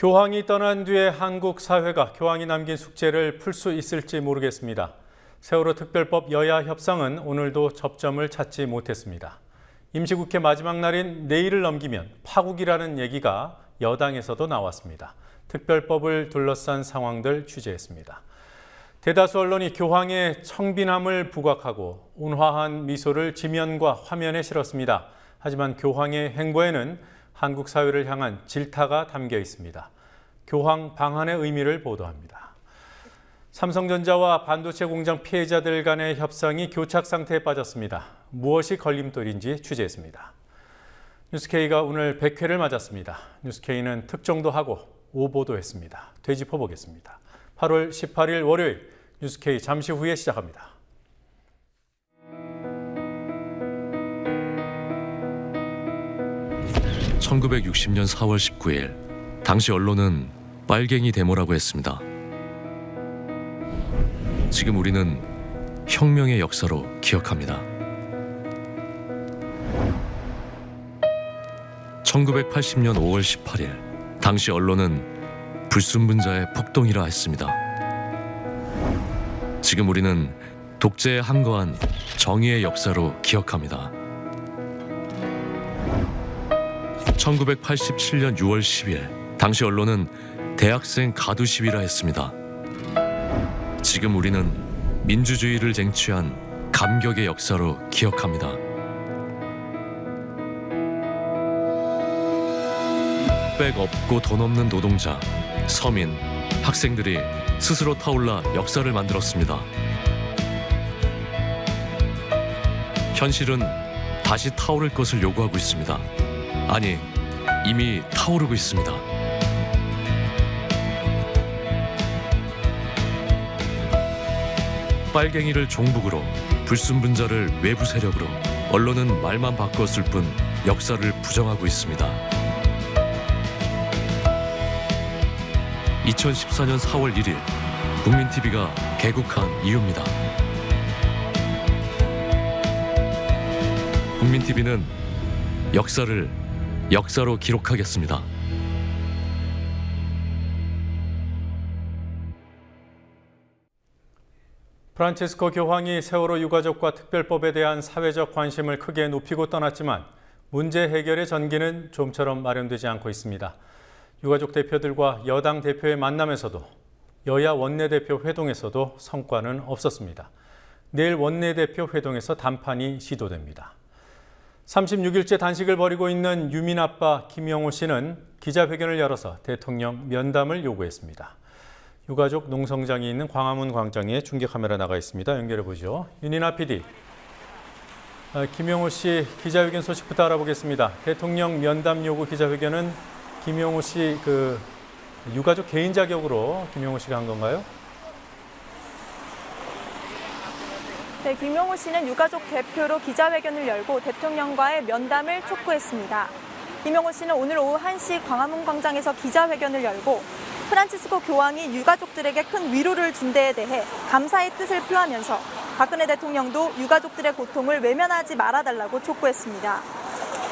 교황이 떠난 뒤에 한국 사회가 교황이 남긴 숙제를 풀 수 있을지 모르겠습니다. 세월호 특별법 여야 협상은 오늘도 접점을 찾지 못했습니다. 임시국회 마지막 날인 내일을 넘기면 파국이라는 얘기가 여당에서도 나왔습니다. 특별법을 둘러싼 상황들 취재했습니다. 대다수 언론이 교황의 청빈함을 부각하고 온화한 미소를 지면과 화면에 실었습니다. 하지만 교황의 행보에는 한국 사회를 향한 질타가 담겨 있습니다. 교황 방한의 의미를 보도합니다. 삼성전자와 반도체 공장 피해자들 간의 협상이 교착 상태에 빠졌습니다. 무엇이 걸림돌인지 취재했습니다. 뉴스K가 오늘 100회를 맞았습니다. 뉴스K는 특종도 하고 오보도 했습니다. 되짚어 보겠습니다. 8월 18일 월요일 뉴스K 잠시 후에 시작합니다. (1960년 4월 19일) 당시 언론은 빨갱이 데모라고 했습니다. 지금 우리는 혁명의 역사로 기억합니다. 1980년 5월 18일 당시 언론은 불순분자의 폭동이라 했습니다. 지금 우리는 독재에 항거한 정의의 역사로 기억합니다. 1987년 6월 10일 당시 언론은 대학생 가두 시위라 했습니다. 지금 우리는 민주주의를 쟁취한 감격의 역사로 기억합니다. 백 없고 돈 없는 노동자, 서민, 학생들이 스스로 타올라 역사를 만들었습니다. 현실은 다시 타오를 것을 요구하고 있습니다. 아니, 이미 타오르고 있습니다. 빨갱이를 종북으로, 불순분자를 외부 세력으로, 언론은 말만 바꿨을 뿐 역사를 부정하고 있습니다. 2014년 4월 1일 국민TV가 개국한 이유입니다. 국민TV는 역사를 역사로 기록하겠습니다. 프란치스코 교황이 세월호 유가족과 특별법에 대한 사회적 관심을 크게 높이고 떠났지만 문제 해결의 전기는 좀처럼 마련되지 않고 있습니다. 유가족 대표들과 여당 대표의 만남에서도 여야 원내대표 회동에서도 성과는 없었습니다. 내일 원내대표 회동에서 담판이 시도됩니다. 36일째 단식을 벌이고 있는 유민 아빠 김영호 씨는 기자회견을 열어서 대통령 면담을 요구했습니다. 유가족 농성장이 있는 광화문 광장에 중계 카메라 나가 있습니다. 연결해 보죠. 윤인아 PD. 김영호 씨 기자회견 소식부터 알아보겠습니다. 대통령 면담 요구 기자회견은 김영호 씨 유가족 개인 자격으로 김영호 씨가 한 건가요? 네, 김영호 씨는 유가족 대표로 기자회견을 열고 대통령과의 면담을 촉구했습니다. 김영호 씨는 오늘 오후 1시 광화문 광장에서 기자회견을 열고 프란치스코 교황이 유가족들에게 큰 위로를 준 데에 대해 감사의 뜻을 표하면서 박근혜 대통령도 유가족들의 고통을 외면하지 말아달라고 촉구했습니다.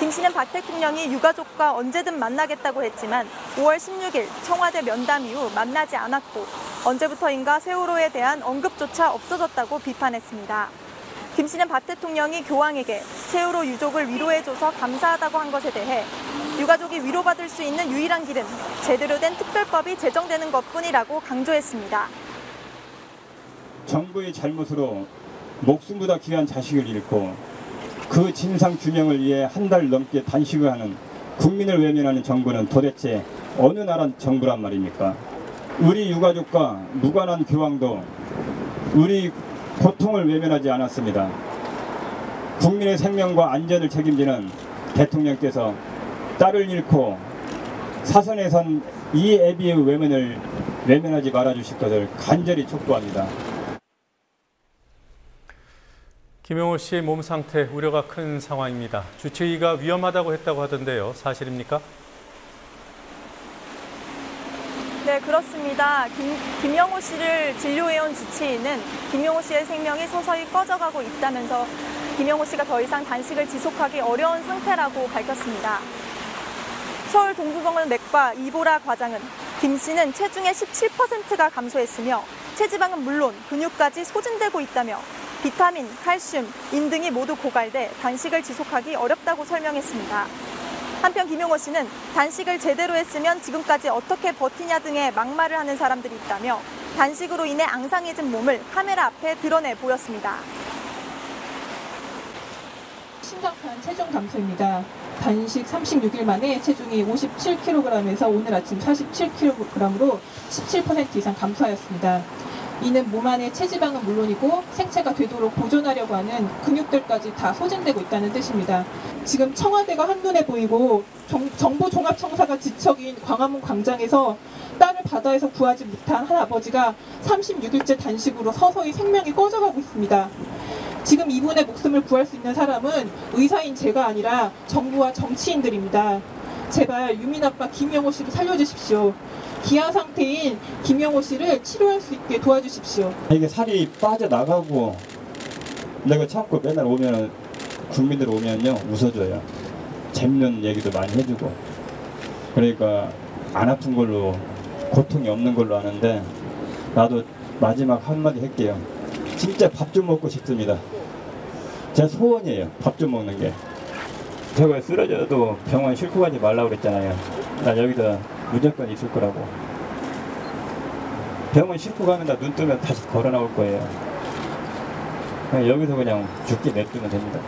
김 씨는 박 대통령이 유가족과 언제든 만나겠다고 했지만 5월 16일 청와대 면담 이후 만나지 않았고 언제부터인가 세월호에 대한 언급조차 없어졌다고 비판했습니다. 김 씨는 박 대통령이 교황에게 세월호 유족을 위로해줘서 감사하다고 한 것에 대해 유가족이 위로받을 수 있는 유일한 길은 제대로 된 특별법이 제정되는 것뿐이라고 강조했습니다. 정부의 잘못으로 목숨보다 귀한 자식을 잃고 그 진상 규명을 위해 한 달 넘게 단식을 하는 국민을 외면하는 정부는 도대체 어느 나라 정부란 말입니까? 우리 유가족과 무관한 교황도 우리 고통을 외면하지 않았습니다. 국민의 생명과 안전을 책임지는 대통령께서 딸을 잃고 사선에 선 이 애비의 외면을 외면하지 말아주실 것을 간절히 촉구합니다. 김영호 씨 몸 상태 우려가 큰 상황입니다. 주치의가 위험하다고 했다고 하던데요. 사실입니까? 네, 그렇습니다. 김영호 씨를 진료해온 주치의는 김영호 씨의 생명이 서서히 꺼져가고 있다면서 김영호 씨가 더 이상 단식을 지속하기 어려운 상태라고 밝혔습니다. 서울 동부병원 내과 이보라 과장은 김 씨는 체중의 17%가 감소했으며 체지방은 물론 근육까지 소진되고 있다며 비타민, 칼슘, 인 등이 모두 고갈돼 단식을 지속하기 어렵다고 설명했습니다. 한편 김용호 씨는 단식을 제대로 했으면 지금까지 어떻게 버티냐 등의 막말을 하는 사람들이 있다며 단식으로 인해 앙상해진 몸을 카메라 앞에 드러내 보였습니다. 심각한 체중 감소입니다. 단식 36일 만에 체중이 57kg에서 오늘 아침 47kg으로 17% 이상 감소하였습니다. 이는 몸 안의 체지방은 물론이고 생체가 되도록 보존하려고 하는 근육들까지 다 소진되고 있다는 뜻입니다. 지금 청와대가 한눈에 보이고 정보종합청사가 지척인 광화문 광장에서 딸을 바다에서 구하지 못한 한 아버지가 36일째 단식으로 서서히 생명이 꺼져가고 있습니다. 지금 이분의 목숨을 구할 수 있는 사람은 의사인 제가 아니라 정부와 정치인들입니다. 제발 유민 아빠 김용호 씨를 살려주십시오. 기아 상태인 김용호 씨를 치료할 수 있게 도와주십시오. 이게 살이 빠져나가고 내가 참고 맨날 오면 국민들 오면요 웃어줘요. 재밌는 얘기도 많이 해주고 그러니까 안 아픈 걸로 고통이 없는 걸로 아는데 나도 마지막 한마디 할게요. 진짜 밥 좀 먹고 싶습니다. 제 소원이에요. 밥 좀 먹는 게. 제가 쓰러져도 병원 싣고 가지 말라고 그랬잖아요. 나 여기다 무조건 있을 거라고. 병원 싣고 가면 나 눈 뜨면 다시 걸어 나올 거예요. 그냥 여기서 그냥 죽게 냅두면 됩니다.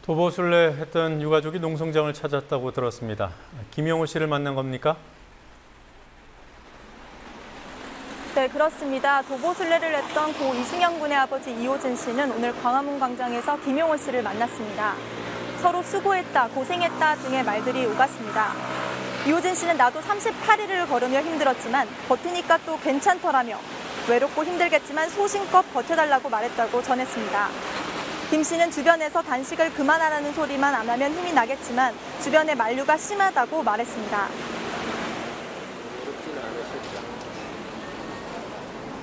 도보순례 했던 유가족이 농성장을 찾았다고 들었습니다. 김용호 씨를 만난 겁니까? 네, 그렇습니다. 도보순례를 했던 고 이승영 군의 아버지 이호진 씨는 오늘 광화문 광장에서 김용호 씨를 만났습니다. 서로 수고했다, 고생했다 등의 말들이 오갔습니다. 이호진 씨는 나도 38일을 걸으며 힘들었지만 버티니까 또 괜찮더라며 외롭고 힘들겠지만 소신껏 버텨달라고 말했다고 전했습니다. 김 씨는 주변에서 단식을 그만하라는 소리만 안 하면 힘이 나겠지만 주변의 만류가 심하다고 말했습니다.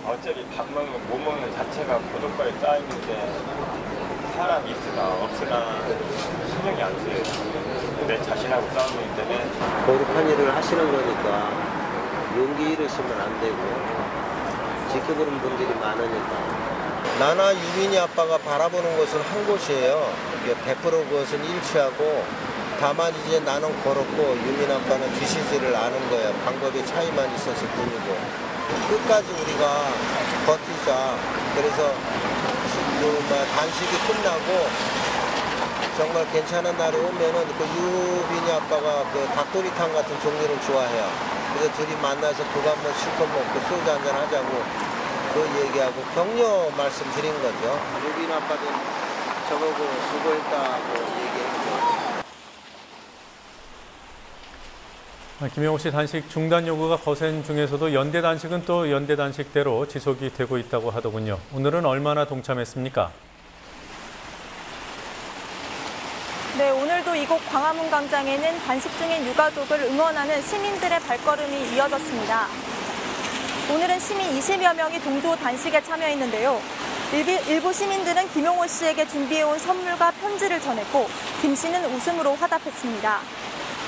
어차피 밥 먹는 못 먹는 자체가 고독감에 쌓이는데 사람이 있으나 없으나 신경이 안 쓰여요. 내 자신하고 싸우기 때문에 거룩한 일을 하시는 거니까 용기 잃으시면 안 되고 지켜보는 분들이 많으니까 나나 유민이 아빠가 바라보는 것은 한 곳이에요. 100% 그것은 일치하고 다만 이제 나는 걸었고 유민 아빠는 뒤시지를 않은 거예요. 방법의 차이만 있었을 뿐이고 끝까지 우리가 버티자. 그래서 단식이 끝나고 정말 괜찮은 날이 오면은 그 유빈이 아빠가 그 닭도리탕 같은 종류를 좋아해요. 그래서 둘이 만나서 그거 한번 실컷 먹고 소주 한잔 하자고 그 얘기하고 격려 말씀드린 거죠. 유빈이 아빠도 저보고 수고했다고 얘기했죠. 김용호 씨 단식 중단 요구가 거센 중에서도 연대 단식은 또 연대 단식대로 지속이 되고 있다고 하더군요. 오늘은 얼마나 동참했습니까? 네, 오늘도 이곳 광화문 광장에는 단식 중인 유가족을 응원하는 시민들의 발걸음이 이어졌습니다. 오늘은 시민 20여 명이 동조 단식에 참여했는데요. 일부 시민들은 김용호 씨에게 준비해온 선물과 편지를 전했고 김 씨는 웃음으로 화답했습니다.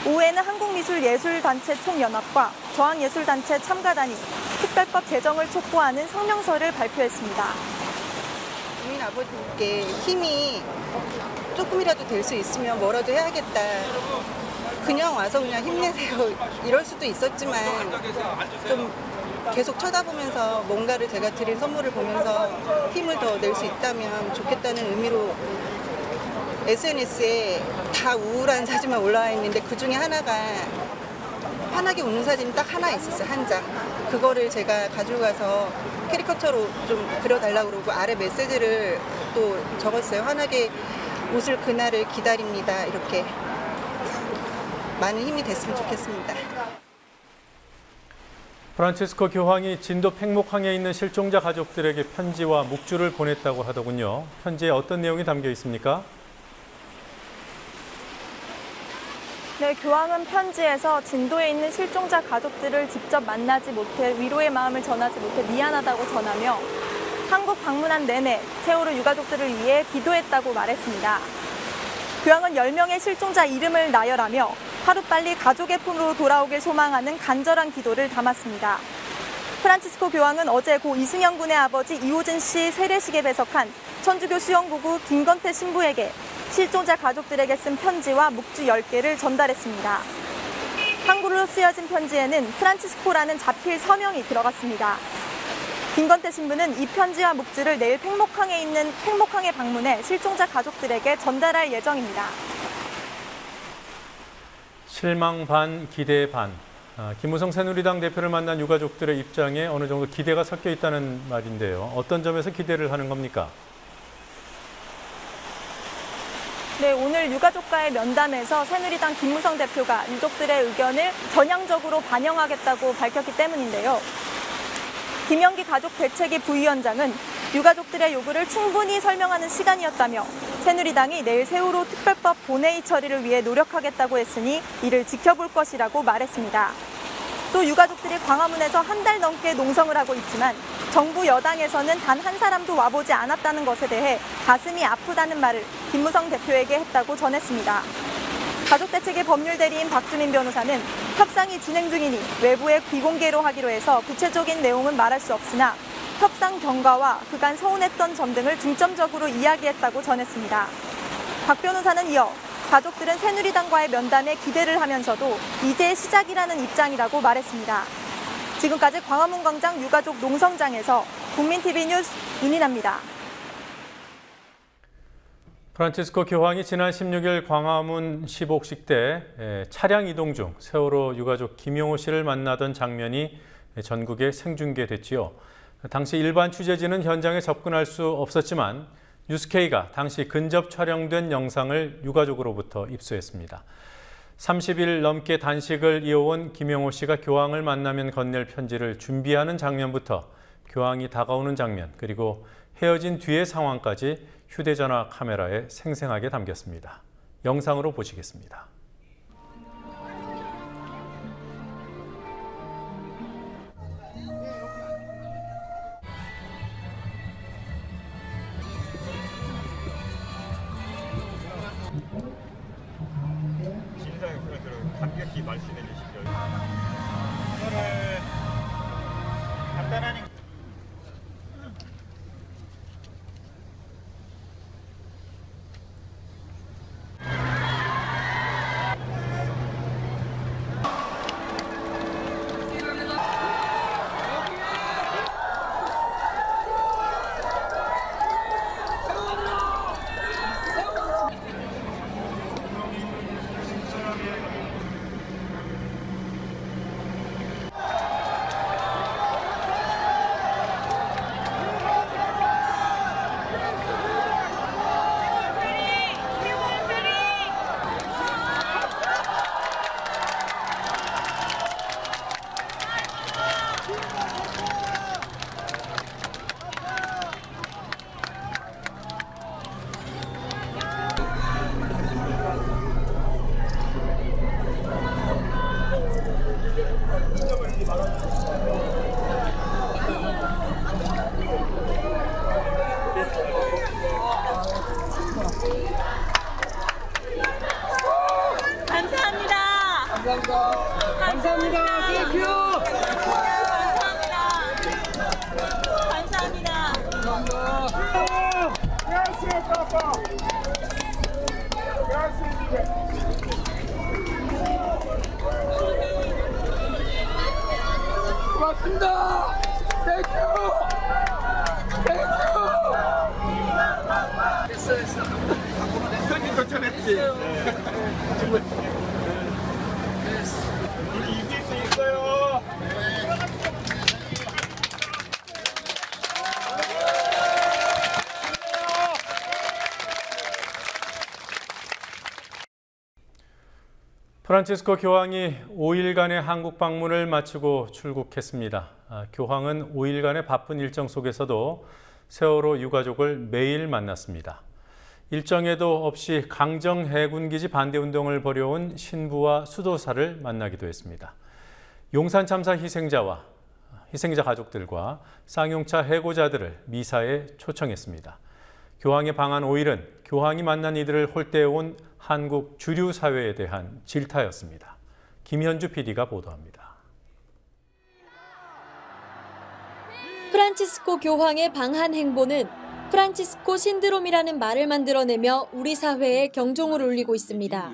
오후에는 한국미술예술단체 총연합과 저항예술단체 참가단이 특별법 제정을 촉구하는 성명서를 발표했습니다. 유민 아버님께 힘이 조금이라도 될 수 있으면 뭐라도 해야겠다. 그냥 와서 그냥 힘내세요. 이럴 수도 있었지만 좀 계속 쳐다보면서 뭔가를 제가 드린 선물을 보면서 힘을 더 낼 수 있다면 좋겠다는 의미로 SNS에 다 우울한 사진만 올라와 있는데 그중에 하나가 환하게 웃는 사진이 딱 하나 있었어요. 한 장. 그거를 제가 가지고 가서 캐리커처로 좀 그려달라고 그러고 아래 메시지를 또 적었어요. 환하게 웃을 그날을 기다립니다. 이렇게 많은 힘이 됐으면 좋겠습니다. 프란치스코 교황이 진도 팽목항에 있는 실종자 가족들에게 편지와 묵주를 보냈다고 하더군요. 편지에 어떤 내용이 담겨 있습니까? 네, 교황은 편지에서 진도에 있는 실종자 가족들을 직접 만나지 못해 위로의 마음을 전하지 못해 미안하다고 전하며 한국 방문한 내내 세월호 유가족들을 위해 기도했다고 말했습니다. 교황은 10명의 실종자 이름을 나열하며 하루빨리 가족의 품으로 돌아오길 소망하는 간절한 기도를 담았습니다. 프란치스코 교황은 어제 고 이승영 군의 아버지 이호준 씨 세례식에 배석한 천주교 수영부부 김건태 신부에게 실종자 가족들에게 쓴 편지와 묵주 10개를 전달했습니다. 한글로 쓰여진 편지에는 프란치스코라는 자필 서명이 들어갔습니다. 김건태 신부는 이 편지와 묵주를 내일 팽목항에 있는 팽목항에 방문해 실종자 가족들에게 전달할 예정입니다. 실망 반, 기대 반. 김무성 새누리당 대표를 만난 유가족들의 입장에 어느 정도 기대가 섞여 있다는 말인데요. 어떤 점에서 기대를 하는 겁니까? 네, 오늘 유가족과의 면담에서 새누리당 김무성 대표가 유족들의 의견을 전향적으로 반영하겠다고 밝혔기 때문인데요. 김영기 가족 대책위 부위원장은 유가족들의 요구를 충분히 설명하는 시간이었다며 새누리당이 내일 세월호 특별법 본회의 처리를 위해 노력하겠다고 했으니 이를 지켜볼 것이라고 말했습니다. 또 유가족들이 광화문에서 한 달 넘게 농성을 하고 있지만 정부 여당에서는 단 한 사람도 와보지 않았다는 것에 대해 가슴이 아프다는 말을 김무성 대표에게 했다고 전했습니다. 가족대책위 법률대리인 박주민 변호사는 협상이 진행 중이니 외부에 비공개로 하기로 해서 구체적인 내용은 말할 수 없으나 협상 경과와 그간 서운했던 점 등을 중점적으로 이야기했다고 전했습니다. 박 변호사는 이어 가족들은 새누리당과의 면담에 기대를 하면서도 이제 시작이라는 입장이라고 말했습니다. 지금까지 광화문 광장 유가족 농성장에서 국민TV 뉴스 윤인아입니다. 프란치스코 교황이 지난 16일 광화문 시복식 때 차량 이동 중 세월호 유가족 김용호 씨를 만나던 장면이 전국에 생중계됐지요. 당시 일반 취재진은 현장에 접근할 수 없었지만 뉴스K가 당시 근접 촬영된 영상을 유가족으로부터 입수했습니다. 30일 넘게 단식을 이어온 김용호 씨가 교황을 만나면 건넬 편지를 준비하는 장면부터 교황이 다가오는 장면, 그리고 헤어진 뒤의 상황까지 휴대전화 카메라에 생생하게 담겼습니다. 영상으로 보시겠습니다. 감격히 말씀해 주십시오. 이거를 간단하니 감사합니다. 땡큐. 감사합니다. 고맙습니다. 땡큐. 됐어. 손님 도착했지. 우리 이길 수 있어요. 프란치스코 교황이 5일간의 한국 방문을 마치고 출국했습니다. 교황은 5일간의 바쁜 일정 속에서도 세월호 유가족을 매일 만났습니다. 일정에도 없이 강정 해군기지 반대운동을 벌여온 신부와 수도사를 만나기도 했습니다. 용산 참사 희생자 가족들과 쌍용차 해고자들을 미사에 초청했습니다. 교황의 방한 5일은 교황이 만난 이들을 홀대해온 한국 주류 사회에 대한 질타였습니다. 김현주 PD가 보도합니다. 프란치스코 교황의 방한 행보는 프란치스코 신드롬이라는 말을 만들어내며 우리 사회에 경종을 울리고 있습니다.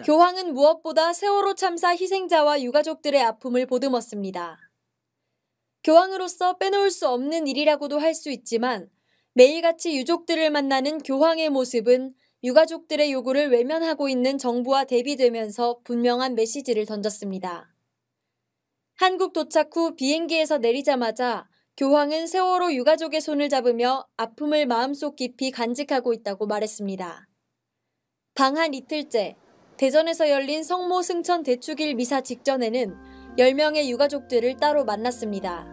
교황은 무엇보다 세월호 참사 희생자와 유가족들의 아픔을 보듬었습니다. 교황으로서 빼놓을 수 없는 일이라고도 할 수 있지만 매일같이 유족들을 만나는 교황의 모습은 유가족들의 요구를 외면하고 있는 정부와 대비되면서 분명한 메시지를 던졌습니다. 한국 도착 후 비행기에서 내리자마자 교황은 세월호 유가족의 손을 잡으며 아픔을 마음속 깊이 간직하고 있다고 말했습니다. 방한 이틀째, 대전에서 열린 성모 승천 대축일 미사 직전에는 10명의 유가족들을 따로 만났습니다.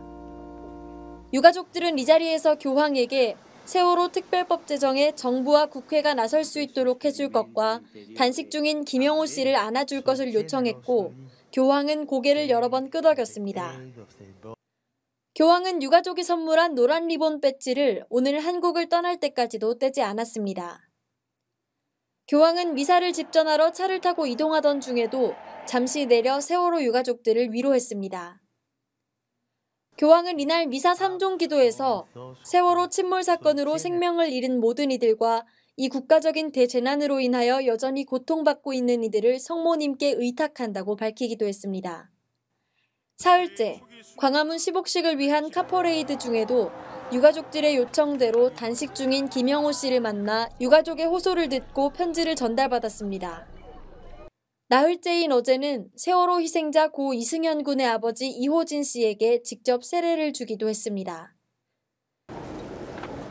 유가족들은 이 자리에서 교황에게 세월호 특별법 제정에 정부와 국회가 나설 수 있도록 해줄 것과 단식 중인 김영호 씨를 안아줄 것을 요청했고 교황은 고개를 여러 번 끄덕였습니다. 교황은 유가족이 선물한 노란 리본 배지를 오늘 한국을 떠날 때까지도 떼지 않았습니다. 교황은 미사를 집전하러 차를 타고 이동하던 중에도 잠시 내려 세월호 유가족들을 위로했습니다. 교황은 이날 미사 3종 기도에서 세월호 침몰 사건으로 생명을 잃은 모든 이들과 이 국가적인 대재난으로 인하여 여전히 고통받고 있는 이들을 성모님께 의탁한다고 밝히기도 했습니다. 사흘째, 광화문 시복식을 위한 카퍼레이드 중에도 유가족들의 요청대로 단식 중인 김영호 씨를 만나 유가족의 호소를 듣고 편지를 전달받았습니다. 나흘째인 어제는 세월호 희생자 고 이승현 군의 아버지 이호진 씨에게 직접 세례를 주기도 했습니다.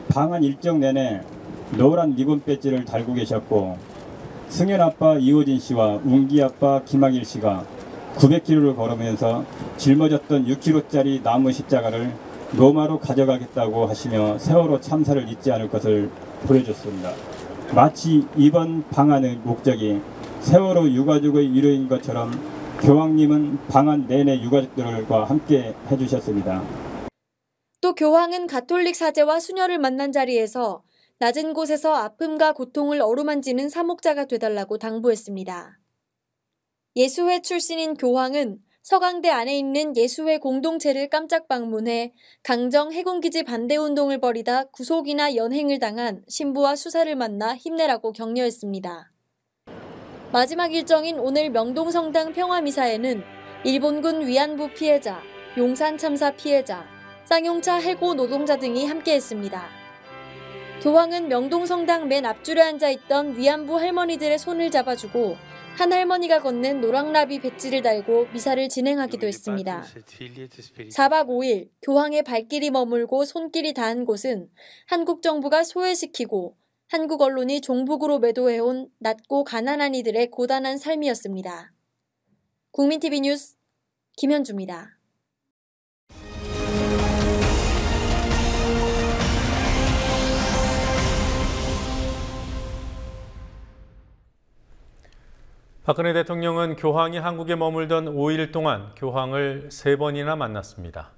방한 일정 내내 노란 리본 배지를 달고 계셨고 승현 아빠 이호진 씨와 웅기 아빠 김학일 씨가 900km를 걸으면서 짊어졌던 6kg짜리 나무 십자가를 로마로 가져가겠다고 하시며 세월호 참사를 잊지 않을 것을 보여줬습니다. 마치 이번 방한의 목적이 세월호 유가족의 위로인 것처럼 교황님은 방한 내내 유가족들과 함께 해주셨습니다. 또 교황은 가톨릭 사제와 수녀를 만난 자리에서 낮은 곳에서 아픔과 고통을 어루만지는 사목자가 되달라고 당부했습니다. 예수회 출신인 교황은 서강대 안에 있는 예수회 공동체를 깜짝 방문해 강정 해군기지 반대운동을 벌이다 구속이나 연행을 당한 신부와 수사를 만나 힘내라고 격려했습니다. 마지막 일정인 오늘 명동성당 평화미사에는 일본군 위안부 피해자, 용산 참사 피해자, 쌍용차 해고 노동자 등이 함께했습니다. 교황은 명동성당 맨 앞줄에 앉아있던 위안부 할머니들의 손을 잡아주고 한 할머니가 건넨 노랑나비 배지를 달고 미사를 진행하기도 했습니다. 4박 5일 교황의 발길이 머물고 손길이 닿은 곳은 한국 정부가 소외시키고 한국 언론이 종북으로 매도해온 낮고 가난한 이들의 고단한 삶이었습니다. 국민TV 뉴스 김현주입니다. 박근혜 대통령은 교황이 한국에 머물던 5일 동안 교황을 3번이나 만났습니다.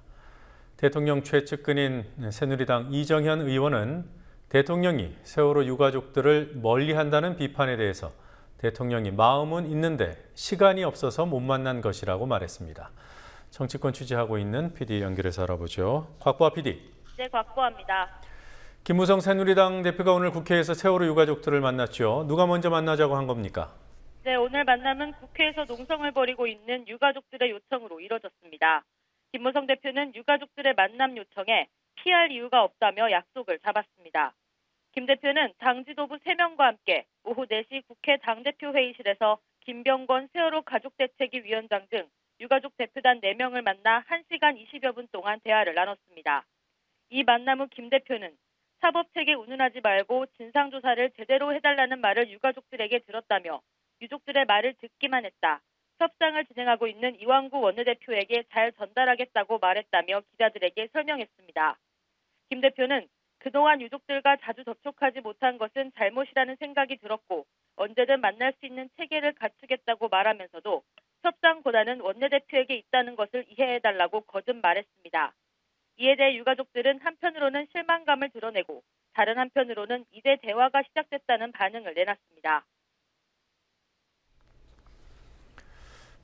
대통령 최측근인 새누리당 이정현 의원은 대통령이 세월호 유가족들을 멀리한다는 비판에 대해서 대통령이 마음은 있는데 시간이 없어서 못 만난 것이라고 말했습니다. 정치권 취재하고 있는 PD 연결해서 알아보죠. 곽보아 PD. 네, 곽보아입니다. 김무성 새누리당 대표가 오늘 국회에서 세월호 유가족들을 만났죠. 누가 먼저 만나자고 한 겁니까? 네, 오늘 만남은 국회에서 농성을 벌이고 있는 유가족들의 요청으로 이뤄졌습니다. 김무성 대표는 유가족들의 만남 요청에 피할 이유가 없다며 약속을 잡았습니다. 김 대표는 당 지도부 3명과 함께 오후 4시 국회 당대표 회의실에서 김병권 세월호 가족대책위 위원장 등 유가족 대표단 4명을 만나 1시간 20여 분 동안 대화를 나눴습니다. 이 만남 후 김 대표는 사법체계 운운하지 말고 진상조사를 제대로 해달라는 말을 유가족들에게 들었다며 유족들의 말을 듣기만 했다. 협상을 진행하고 있는 이완구 원내대표에게 잘 전달하겠다고 말했다며 기자들에게 설명했습니다. 김 대표는 그동안 유족들과 자주 접촉하지 못한 것은 잘못이라는 생각이 들었고 언제든 만날 수 있는 체계를 갖추겠다고 말하면서도 협상 권한은 원내대표에게 있다는 것을 이해해달라고 거듭 말했습니다. 이에 대해 유가족들은 한편으로는 실망감을 드러내고 다른 한편으로는 이제 대화가 시작됐다는 반응을 내놨습니다.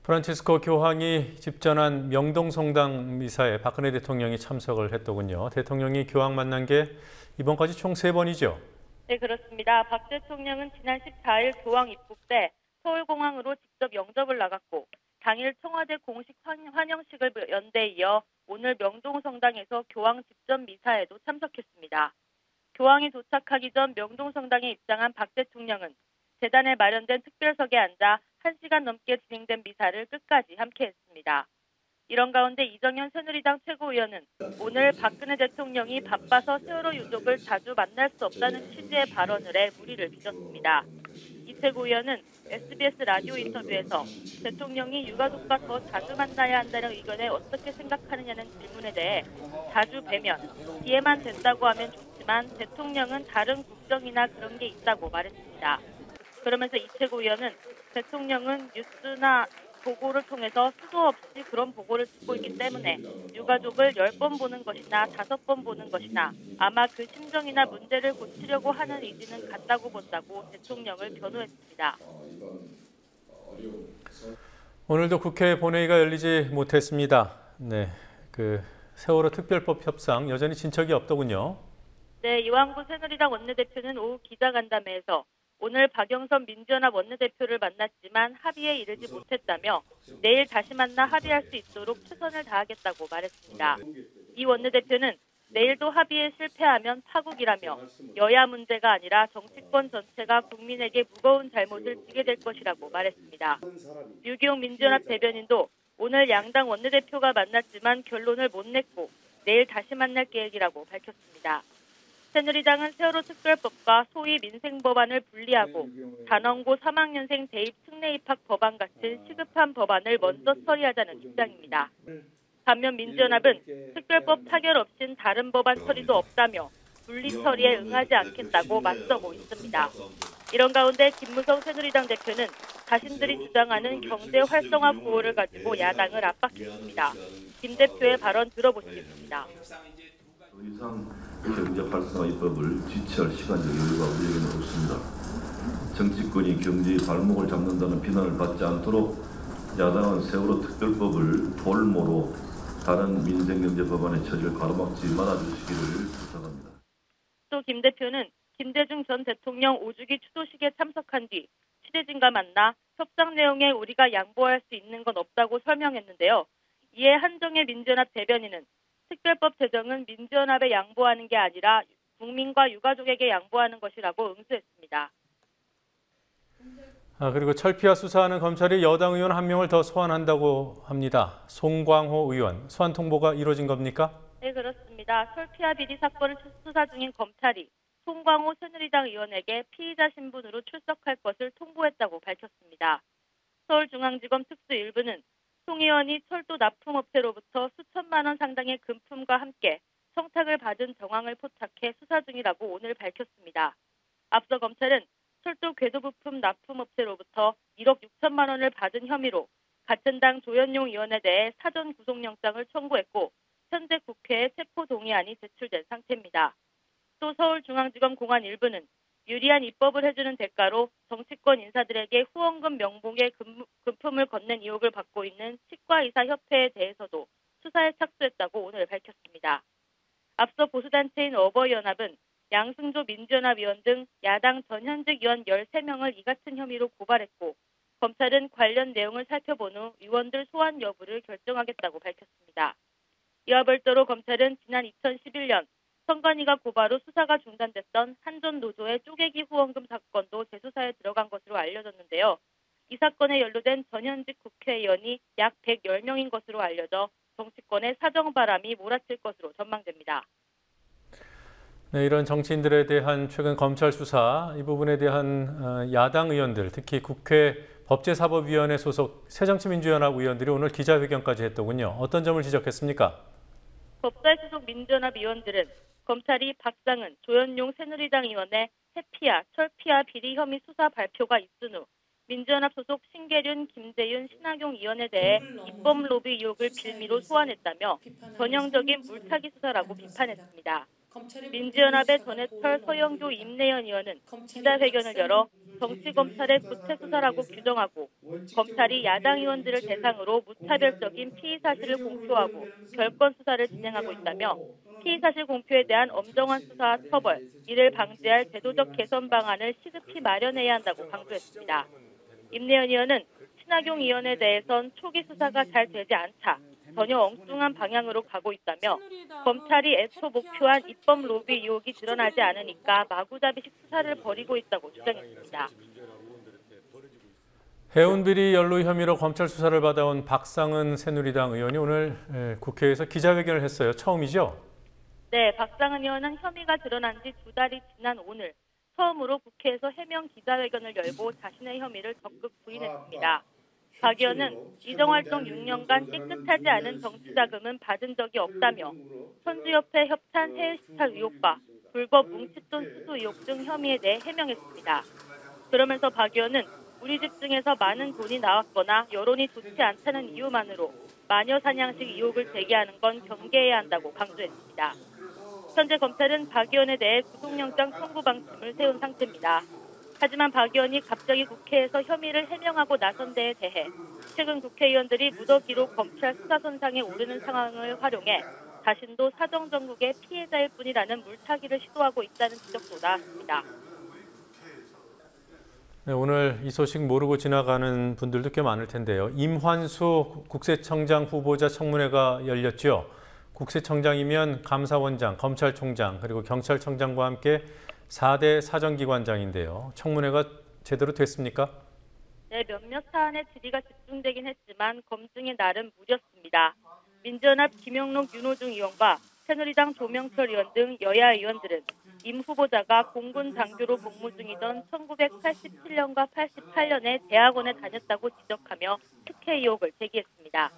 프란치스코 교황이 집전한 명동성당 미사에 박근혜 대통령이 참석을 했더군요. 대통령이 교황 만난 게 이번까지 총 3번이죠? 네, 그렇습니다. 박 대통령은 지난 14일 교황 입국 때 서울공항으로 직접 영접을 나갔고 당일 청와대 공식 환영식을 연대 이어 오늘 명동성당에서 교황 집전 미사에도 참석했습니다. 교황이 도착하기 전 명동성당에 입장한 박 대통령은 재단에 마련된 특별석에 앉아 1시간 넘게 진행된 미사를 끝까지 함께했습니다. 이런 가운데 이정현 새누리당 최고위원은 오늘 박근혜 대통령이 바빠서 세월호 유족을 자주 만날 수 없다는 취지의 발언을 해 물의를 빚었습니다. 이 최고위원은 SBS 라디오 인터뷰에서 대통령이 유가족과 더 자주 만나야 한다는 의견에 어떻게 생각하느냐는 질문에 대해 자주 뵈면 이해만 된다고 하면 좋지만 대통령은 다른 국정이나 그런 게 있다고 말했습니다. 그러면서 이 최고위원은 대통령은 뉴스나 보고를 통해서 수도 없이 그런 보고를 듣고 있기 때문에 유가족을 10번 보는 것이나 5번 보는 것이나 아마 그 심정이나 문제를 고치려고 하는 의지는 같다고 본다고 대통령을 변호했습니다. 오늘도 국회 본회의가 열리지 못했습니다. 네, 세월호 특별법 협상 여전히 진척이 없더군요. 네, 이완구 새누리당 원내대표는 오후 기자간담회에서 오늘 박영선 민주연합 원내대표를 만났지만 합의에 이르지 못했다며 내일 다시 만나 합의할 수 있도록 최선을 다하겠다고 말했습니다. 이 원내대표는 내일도 합의에 실패하면 파국이라며 여야 문제가 아니라 정치권 전체가 국민에게 무거운 잘못을 지게 될 것이라고 말했습니다. 유기용 민주연합 대변인도 오늘 양당 원내대표가 만났지만 결론을 못 냈고 내일 다시 만날 계획이라고 밝혔습니다. 새누리당은 세월호 특별법과 소위 민생법안을 분리하고 단원고 3학년생 대입 특례 입학 법안 같은 시급한 법안을 먼저 처리하자는 입장입니다. 반면 민주연합은 특별법 타결 없인 다른 법안 처리도 없다며 분리 처리에 응하지 않겠다고 맞서고 있습니다. 이런 가운데 김무성 새누리당 대표는 자신들이 주장하는 경제 활성화 구호를 가지고 야당을 압박했습니다. 김 대표의 발언 들어보시겠습니다. 더 이상 경제 활성화 입법을 지체할 시간적 여유가 우리에게는 없습니다. 정치권이 경제의 발목을 잡는다는 비난을 받지 않도록 야당은 세월호 특별법을 볼모로 다른 민생경제 법안의 처리를 가로막지 말아주시기를 부탁합니다. 또 김 대표는 김대중 전 대통령 5주기 추도식에 참석한 뒤 취재진과 만나 협상 내용에 우리가 양보할 수 있는 건 없다고 설명했는데요. 이에 한정혜 민주연합 대변인은 특별법 제정은 민주연합에 양보하는 게 아니라 국민과 유가족에게 양보하는 것이라고 응수했습니다. 그리고 철피와 수사하는 검찰이 여당 의원 1명을 더 소환한다고 합니다. 송광호 의원, 소환 통보가 이루어진 겁니까? 네, 그렇습니다. 철피와 비리 사건을 수사 중인 검찰이 송광호 새누리당 의원에게 피의자 신분으로 출석할 것을 통보했다고 밝혔습니다. 서울중앙지검 특수 1부는 송 의원이 철도 납품업체로부터 수천만 원 상당의 금품과 함께 청탁을 받은 정황을 포착해 수사 중이라고 오늘 밝혔습니다. 앞서 검찰은 철도 궤도부품 납품업체로부터 1억 6천만 원을 받은 혐의로 같은 당 조현용 의원에 대해 사전 구속영장을 청구했고 현재 국회에 체포동의안이 제출된 상태입니다. 또 서울중앙지검 공안 1부는 유리한 입법을 해주는 대가로 정치권 인사들에게 후원금 명목의 금품을 건넨 의혹을 받고 있는 치과의사협회에 대해서도 수사에 착수했다고 오늘 밝혔습니다. 앞서 보수단체인 어버이연합은 양승조 민주연합 의원 등 야당 전현직 의원 13명을 이 같은 혐의로 고발했고 검찰은 관련 내용을 살펴본 후 의원들 소환 여부를 결정하겠다고 밝혔습니다. 이와 별도로 검찰은 지난 2011년 선관위가 고발 후 수사가 중단됐던 한전노조의 쪼개기 후원금 사건도 재수사에 들어간 것으로 알려졌는데요. 이 사건에 연루된 전현직 국회의원이 약 110명인 것으로 알려져 정치권의 사정바람이 몰아칠 것으로 전망됩니다. 네, 이런 정치인들에 대한 최근 검찰 수사, 이 부분에 대한 야당 의원들, 특히 국회 법제사법위원회 소속 새정치민주연합 의원들이 오늘 기자회견까지 했더군요. 어떤 점을 지적했습니까? 법사위 소속 민주연합 의원들은 검찰이 박상은, 조현용 새누리당 의원의 해피아, 철피아 비리 혐의 수사 발표가 있은 후 민주연합 소속 신계륜, 김재윤, 신학용 의원에 대해 입법 로비 의혹을 빌미로 소환했다며 전형적인 물타기 수사라고 비판했습니다. 민주연합의 전해철, 서영교, 임내연 의원은 기자회견을 열어 정치검찰의 구체 수사라고 규정하고 검찰이 야당 의원들을 대상으로 무차별적인 피의 사실을 공표하고 결권 수사를 진행하고 있다며 피의 사실 공표에 대한 엄정한 수사와 처벌, 이를 방지할 제도적 개선 방안을 시급히 마련해야 한다고 강조했습니다. 임내연 의원은 친하경 의원에 대해선 초기 수사가 잘 되지 않자 전혀 엉뚱한 방향으로 가고 있다며 검찰이 애초 목표한 입법 로비 의혹이 드러나지 않으니까 마구잡이식 수사를 벌이고 있다고 주장했습니다. 해운비리 연루 혐의로 검찰 수사를 받아온 박상은 새누리당 의원이 오늘 국회에서 기자회견을 했어요. 처음이죠? 네, 박상은 의원은 혐의가 드러난 지 2달이 지난 오늘 처음으로 국회에서 해명 기자회견을 열고 자신의 혐의를 적극 부인했습니다. 박 의원은 이정활동 6년간 깨끗하지 않은 정치자금은 받은 적이 없다며 선주협회 협찬 해외시찰 의혹과 불법 뭉칫돈 수수 의혹 등 혐의에 대해 해명했습니다. 그러면서 박 의원은 우리 집 중에서 많은 돈이 나왔거나 여론이 좋지 않다는 이유만으로 마녀 사냥식 의혹을 제기하는 건 경계해야 한다고 강조했습니다. 현재 검찰은 박 의원에 대해 구속영장 청구 방침을 세운 상태입니다. 하지만 박 의원이 갑자기 국회에서 혐의를 해명하고 나선 데에 대해 최근 국회의원들이 무더기로 검찰 수사선상에 오르는 상황을 활용해 자신도 사정정국의 피해자일 뿐이라는 물타기를 시도하고 있다는 지적도 나왔습니다. 네, 오늘 이 소식 모르고 지나가는 분들도 꽤 많을 텐데요. 임환수 국세청장 후보자 청문회가 열렸죠. 국세청장이면 감사원장, 검찰총장, 그리고 경찰청장과 함께 4대 사정기관장인데요. 청문회가 제대로 됐습니까? 네, 몇몇 사안의 질의가 집중되긴 했지만 검증이 나름 무렸습니다. 민주연합 김영록, 윤호중 의원과 새누리당 조명철 의원 등 여야 의원들은 임 후보자가 공군 장교로 복무 중이던 1987년과 88년에 대학원에 다녔다고 지적하며 특혜 의혹을 제기했습니다.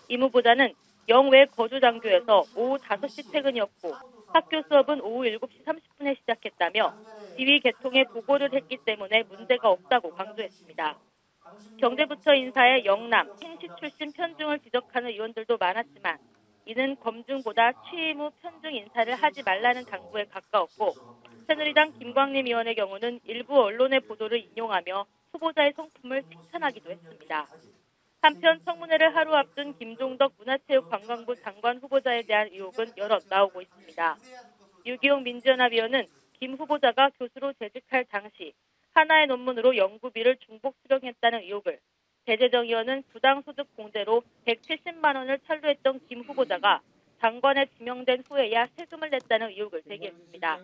임 후보자는 영외 거주 장교에서 오후 5시 퇴근이었고 학교 수업은 오후 7시 30분에 시작했다며 지휘 계통에 보고를 했기 때문에 문제가 없다고 강조했습니다. 경제부처 인사의 영남, 행시 출신 편중을 지적하는 의원들도 많았지만 이는 검증보다 취임 후 편중 인사를 하지 말라는 당부에 가까웠고 새누리당 김광림 의원의 경우는 일부 언론의 보도를 인용하며 후보자의 성품을 칭찬하기도 했습니다. 한편 청문회를 하루 앞둔 김종덕 문화체육관광부 장관 후보자에 대한 의혹은 여럿 나오고 있습니다. 유기용 민주연합 의원은 김 후보자가 교수로 재직할 당시 하나의 논문으로 연구비를 중복 수령했다는 의혹을, 배재정 의원은 부당소득 공제로 170만 원을 찬류했던 김 후보자가 장관에 지명된 후에야 세금을 냈다는 의혹을 제기했습니다.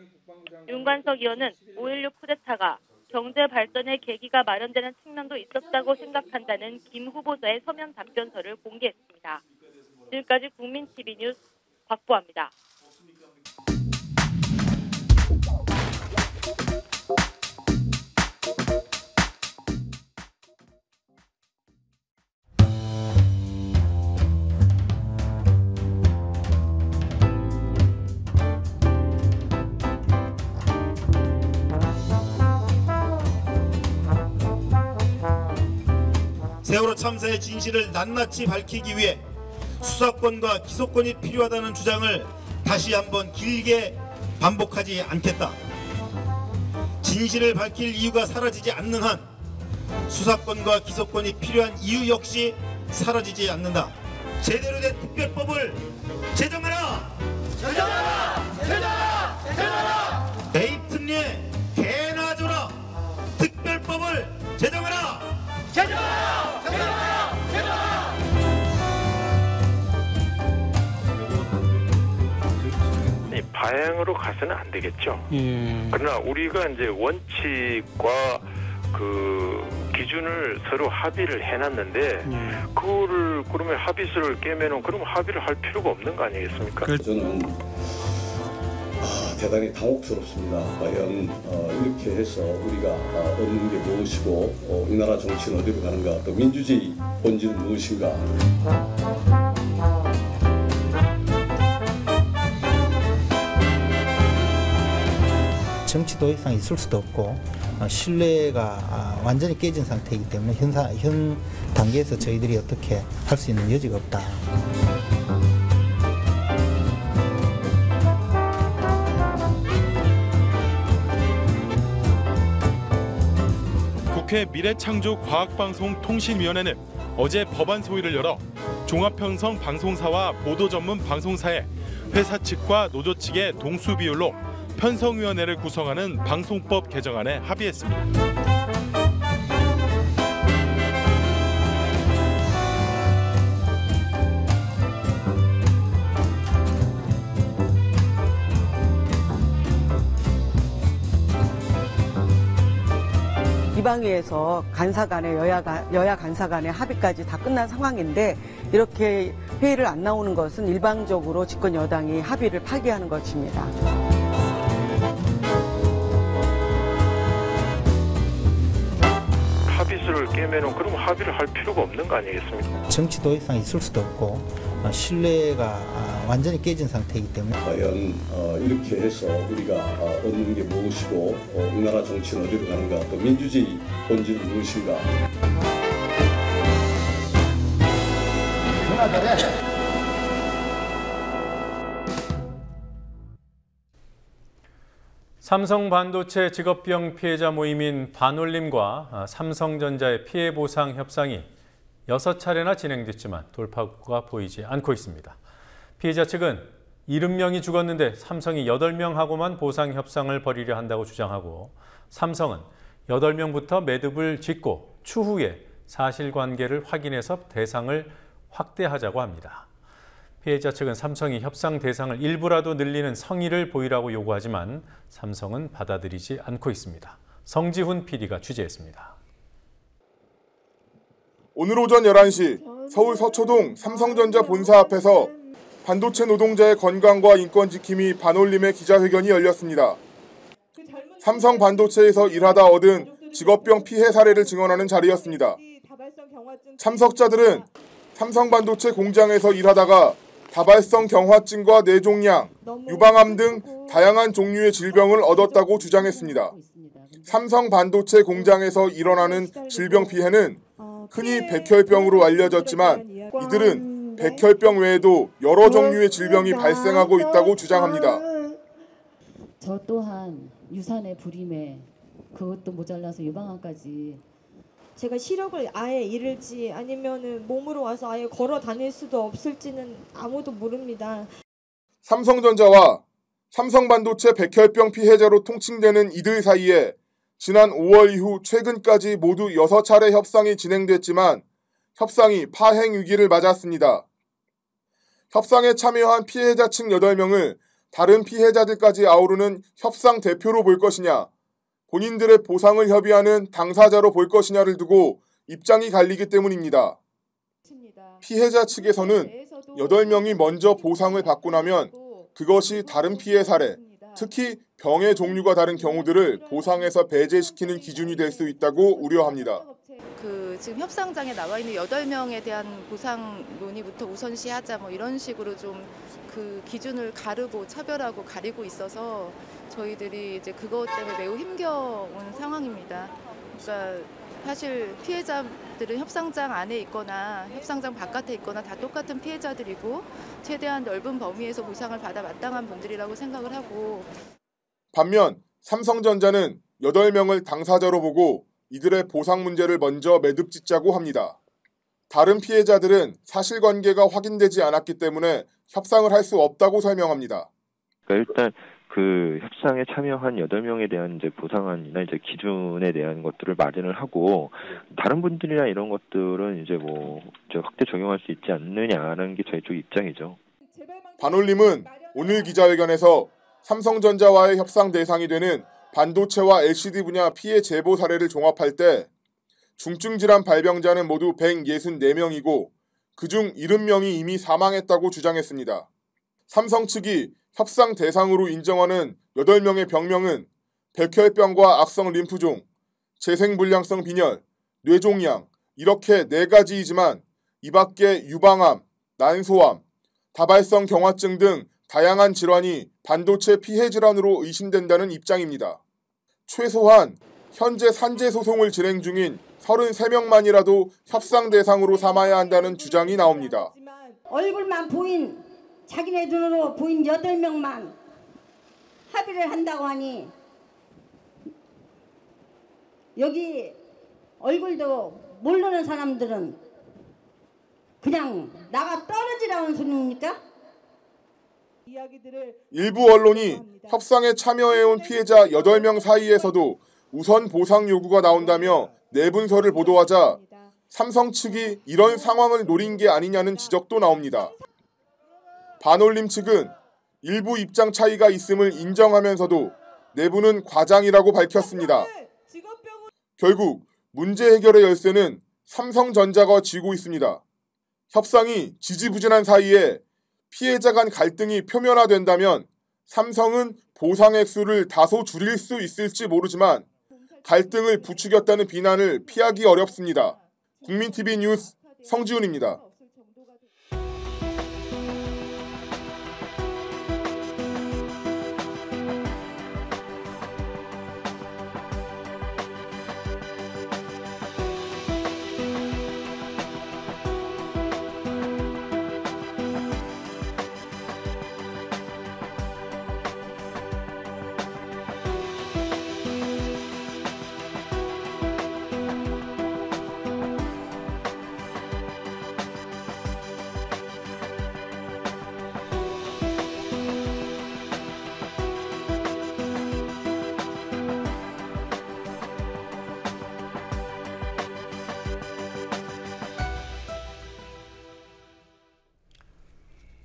윤관석 의원은 5.16 쿠데타가 경제 발전의 계기가 마련되는 측면도 있었다고 생각한다는 김 후보자의 서면 답변서를 공개했습니다. 지금까지 국민TV 뉴스 박보아입니다. 세월호 참사의 진실을 낱낱이 밝히기 위해 수사권과 기소권이 필요하다는 주장을 다시 한번 길게 반복하지 않겠다. 진실을 밝힐 이유가 사라지지 않는 한 수사권과 기소권이 필요한 이유 역시 사라지지 않는다. 제대로 된 특별법을 제정하라! 제정하라! 제정하라! 제정하라! 에이튼리에 개나 줘라! 특별법을 제정하라! 제정하라! 제정하라! 제정하라! 바양으로 가서는 안 되겠죠. 그러나 우리가 이제 원칙과 그 기준을 서로 합의를 해놨는데 그거를 그러면 합의서를 깨면은 그럼 합의를 할 필요가 없는 거 아니겠습니까? 저는 대단히 당혹스럽습니다. 과연 이렇게 해서 우리가 얻는 게 무엇이고 우리나라 정치는 어디로 가는가, 또 민주주의 본질은 무엇인가. 정치 더 이상 있을 수도 없고 신뢰가 완전히 깨진 상태이기 때문에 현 단계에서 저희들이 어떻게 할 수 있는 여지가 없다. 국회 미래창조과학방송통신위원회는 어제 법안 소위를 열어 종합편성 방송사와 보도 전문 방송사의 회사 측과 노조 측의 동수 비율로 편성위원회를 구성하는 방송법 개정안에 합의했습니다. 이방위에서 간사 간의 여야 간사 간의 합의까지 다 끝난 상황인데 이렇게 회의를 안 나오는 것은 일방적으로 집권 여당이 합의를 파기하는 것입니다. 합의서를 깨매는 그럼 합의를 할 필요가 없는 거 아니겠습니까? 정치 도의상 있을 수도 없고 신뢰가 완전히 깨진 상태이기 때문에 과연 이렇게 해서 우리가 얻는 게 무엇이고 이 나라 정치는 어디로 가는가, 또 민주주의 본질은 무엇인가. 삼성 반도체 직업병 피해자 모임인 반올림과 삼성전자의 피해 보상 협상이 6차례나 진행됐지만 돌파구가 보이지 않고 있습니다. 피해자 측은 70명이 죽었는데 삼성이 8명하고만 보상 협상을 벌이려 한다고 주장하고, 삼성은 8명부터 매듭을 짓고 추후에 사실관계를 확인해서 대상을 확대하자고 합니다. 피해자 측은 삼성이 협상 대상을 일부라도 늘리는 성의를 보이라고 요구하지만 삼성은 받아들이지 않고 있습니다. 성지훈 PD가 취재했습니다. 오늘 오전 11시 서울 서초동 삼성전자 본사 앞에서 반도체 노동자의 건강과 인권 지킴이 반올림의 기자회견이 열렸습니다. 삼성 반도체에서 일하다 얻은 직업병 피해 사례를 증언하는 자리였습니다. 참석자들은 삼성 반도체 공장에서 일하다가 다발성 경화증과 뇌종양, 유방암 등 다양한 종류의 질병을 얻었다고 주장했습니다. 삼성 반도체 공장에서 일어나는 질병 피해는 흔히 백혈병으로 알려졌지만 이들은 백혈병 외에도 여러 종류의 질병이 발생하고 있다고 주장합니다. 저 또한 유산의 불임에 그것도 모자라서 유방암까지. 제가 시력을 아예 잃을지 아니면은 몸으로 와서 아예 걸어 다닐 수도 없을지는 아무도 모릅니다. 삼성전자와 삼성반도체 백혈병 피해자로 통칭되는 이들 사이에 지난 5월 이후 최근까지 모두 6차례 협상이 진행됐지만 협상이 파행 위기를 맞았습니다. 협상에 참여한 피해자 측 8명을 다른 피해자들까지 아우르는 협상 대표로 볼 것이냐, 본인들의 보상을 협의하는 당사자로 볼 것이냐를 두고 입장이 갈리기 때문입니다. 피해자 측에서는 8명이 먼저 보상을 받고 나면 그것이 다른 피해 사례, 특히 병의 종류가 다른 경우들을 보상에서 배제시키는 기준이 될 수 있다고 우려합니다. 지금 협상장에 나와 있는 8명에 대한 보상 논의부터 우선시하자 이런 식으로 좀 그 기준을 가르고 차별하고 가리고 있어서 저희들이 이제 그것 때문에 매우 힘겨운 상황입니다. 그러니까 사실 피해자들은 협상장 안에 있거나 협상장 바깥에 있거나 다 똑같은 피해자들이고 최대한 넓은 범위에서 보상을 받아 마땅한 분들이라고 생각을 하고, 반면 삼성전자는 8명을 당사자로 보고 이들의 보상 문제를 먼저 매듭짓자고 합니다. 다른 피해자들은 사실관계가 확인되지 않았기 때문에 협상을 할 수 없다고 설명합니다. 그러니까 일단 그 협상에 참여한 8명에 대한 이제 보상안이나 이제 기준에 대한 것들을 마련을 하고, 다른 분들이나 이런 것들은 이제 확대 적용할 수 있지 않느냐는 게 저희 쪽 입장이죠. 반올림은 오늘 기자회견에서 삼성전자와의 협상 대상이 되는 반도체와 LCD 분야 피해 제보 사례를 종합할 때 중증 질환 발병자는 모두 164명이고 그중 70명이 이미 사망했다고 주장했습니다. 삼성 측이 협상 대상으로 인정하는 8명의 병명은 백혈병과 악성 림프종, 재생불량성 빈혈, 뇌종양 이렇게 4가지이지만 이 밖에 유방암, 난소암, 다발성 경화증 등 다양한 질환이 반도체 피해 질환으로 의심된다는 입장입니다. 최소한 현재 산재 소송을 진행 중인 33명만이라도 협상 대상으로 삼아야 한다는 주장이 나옵니다. 얼굴만 보인, 자기네 눈으로 보인 8명만 합의를 한다고 하니 여기 얼굴도 모르는 사람들은 그냥 나가 떨어지라는 소리입니까? 일부 언론이 협상에 참여해온 피해자 8명 사이에서도 우선 보상 요구가 나온다며 내분서를 보도하자 삼성 측이 이런 상황을 노린 게 아니냐는 지적도 나옵니다. 반올림 측은 일부 입장 차이가 있음을 인정하면서도 내부는 과장이라고 밝혔습니다. 결국 문제 해결의 열쇠는 삼성전자가 쥐고 있습니다. 협상이 지지부진한 사이에 피해자 간 갈등이 표면화된다면 삼성은 보상 액수를 다소 줄일 수 있을지 모르지만 갈등을 부추겼다는 비난을 피하기 어렵습니다. 국민TV 뉴스 성지훈입니다.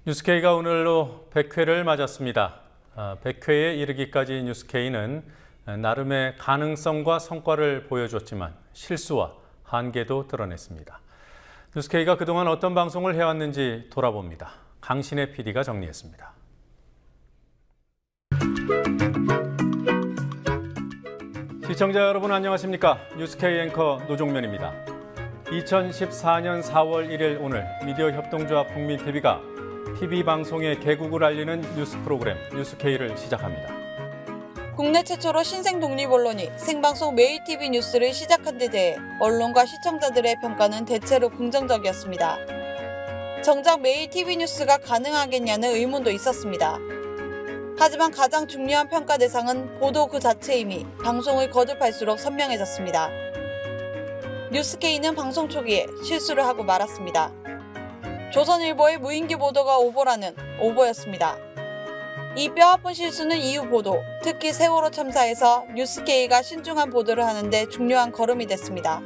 뉴스K가 오늘로 100회를 맞았습니다. 100회에 이르기까지 뉴스K는 나름의 가능성과 성과를 보여줬지만 실수와 한계도 드러냈습니다. 뉴스K가 그동안 어떤 방송을 해왔는지 돌아봅니다. 강신의 PD가 정리했습니다. 시청자 여러분 안녕하십니까? 뉴스K 앵커 노종면입니다. 2014년 4월 1일 오늘 미디어 협동조합 국민TV가 TV방송의 개국을 알리는 뉴스 프로그램 뉴스K를 시작합니다. 국내 최초로 신생 독립 언론이 생방송 매일 TV 뉴스를 시작한 데 대해 언론과 시청자들의 평가는 대체로 긍정적이었습니다. 정작 매일 TV 뉴스가 가능하겠냐는 의문도 있었습니다. 하지만 가장 중요한 평가 대상은 보도 그 자체임이 방송을 거듭할수록 선명해졌습니다. 뉴스K는 방송 초기에 실수를 하고 말았습니다. 조선일보의 무인기 보도가 오보라는 오보였습니다. 이 뼈아픈 실수는 이후 보도, 특히 세월호 참사에서 뉴스K가 신중한 보도를 하는데 중요한 걸음이 됐습니다.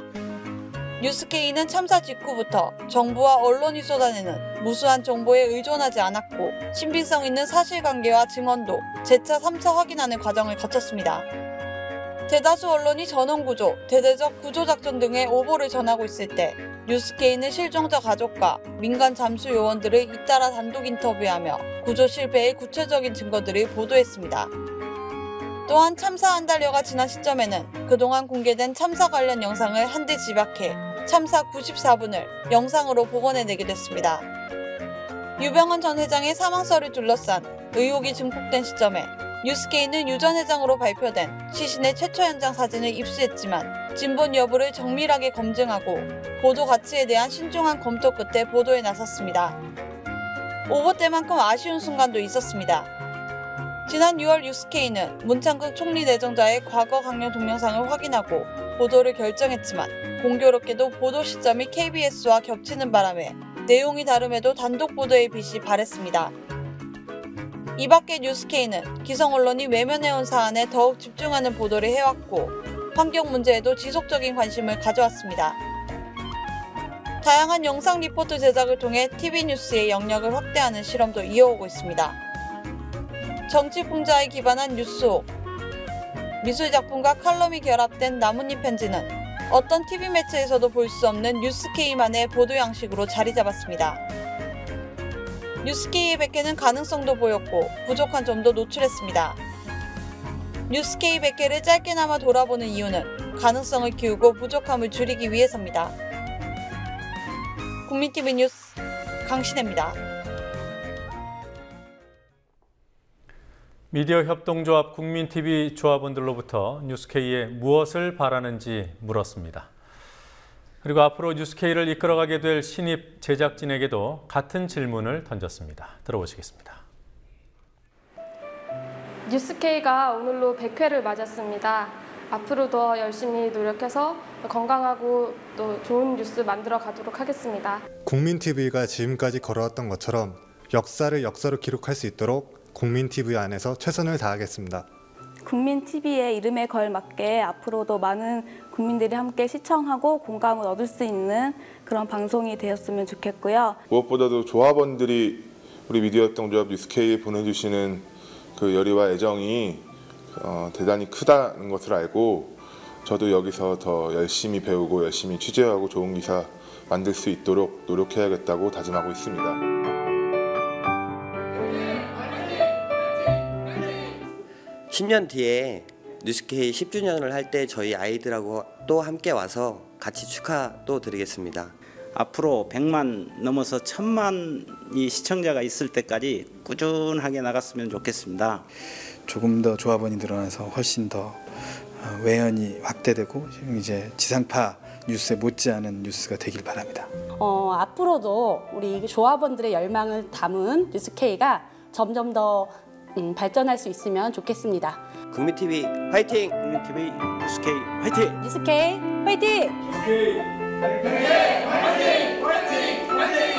뉴스K는 참사 직후부터 정부와 언론이 쏟아내는 무수한 정보에 의존하지 않았고 신빙성 있는 사실관계와 증언도 재차 3차 확인하는 과정을 거쳤습니다. 대다수 언론이 전원구조, 대대적 구조작전 등의 오보를 전하고 있을 때 뉴스K는 실종자 가족과 민간 잠수 요원들을 잇따라 단독 인터뷰하며 구조 실패의 구체적인 증거들을 보도했습니다. 또한 참사 한 달여가 지난 시점에는 그동안 공개된 참사 관련 영상을 한데 집약해 참사 94분을 영상으로 복원해내기도 했습니다. 유병헌 전 회장의 사망설을 둘러싼 의혹이 증폭된 시점에 뉴스K는 유 전 회장으로 발표된 시신의 최초 현장 사진을 입수했지만 진본 여부를 정밀하게 검증하고 보도 가치에 대한 신중한 검토 끝에 보도에 나섰습니다. 오보 때만큼 아쉬운 순간도 있었습니다. 지난 6월 뉴스K는 문창극 총리 내정자의 과거 강연 동영상을 확인하고 보도를 결정했지만 공교롭게도 보도 시점이 KBS와 겹치는 바람에 내용이 다름에도 단독 보도의 빛이 발했습니다. 이 밖에 뉴스K는 기성 언론이 외면해온 사안에 더욱 집중하는 보도를 해왔고 환경 문제에도 지속적인 관심을 가져왔습니다. 다양한 영상 리포트 제작을 통해 TV뉴스의 영역을 확대하는 실험도 이어오고 있습니다. 정치 풍자에 기반한 뉴스옥, 미술작품과 칼럼이 결합된 나뭇잎 편지는 어떤 TV 매체에서도 볼 수 없는 뉴스K만의 보도 양식으로 자리 잡았습니다. 뉴스K의 100개는 가능성도 보였고 부족한 점도 노출했습니다. 뉴스K 100개를 짧게나마 돌아보는 이유는 가능성을 키우고 부족함을 줄이기 위해서입니다. 국민TV 뉴스 강신혜입니다. 미디어 협동조합 국민TV 조합원들로부터 뉴스K에 무엇을 바라는지 물었습니다. 그리고 앞으로 뉴스K를 이끌어가게 될 신입 제작진에게도 같은 질문을 던졌습니다. 들어보시겠습니다. 뉴스K가 오늘로 100회를 맞았습니다. 앞으로 더 열심히 노력해서 건강하고 또 좋은 뉴스 만들어 가도록 하겠습니다. 국민TV가 지금까지 걸어왔던 것처럼 역사를 역사로 기록할 수 있도록 국민TV 안에서 최선을 다하겠습니다. 국민TV의 이름에 걸맞게 앞으로도 많은 국민들이 함께 시청하고 공감을 얻을 수 있는 그런 방송이 되었으면 좋겠고요. 무엇보다도 조합원들이 우리 미디어협동조합 뉴스K에 보내주시는 그 열의와 애정이 대단히 크다는 것을 알고 저도 여기서 더 열심히 배우고 열심히 취재하고 좋은 기사 만들 수 있도록 노력해야겠다고 다짐하고 있습니다. 10년 뒤에 뉴스K 10주년을 할 때 저희 아이들하고 또 함께 와서 같이 축하도 드리겠습니다. 앞으로 100만 넘어서 1000만이 시청자가 있을 때까지 꾸준하게 나갔으면 좋겠습니다. 조금 더 조합원이 늘어나서 훨씬 더 외연이 확대되고 이제 지상파 뉴스에 못지않은 뉴스가 되길 바랍니다. 앞으로도 우리 조합원들의 열망을 담은 뉴스K가 점점 더 발전할 수 있으면 좋겠습니다. 국민TV 화이팅! 국민TV 뉴스K 화이팅! 뉴스K 화이팅! 뉴스K 화이팅! 화이팅! 화이팅!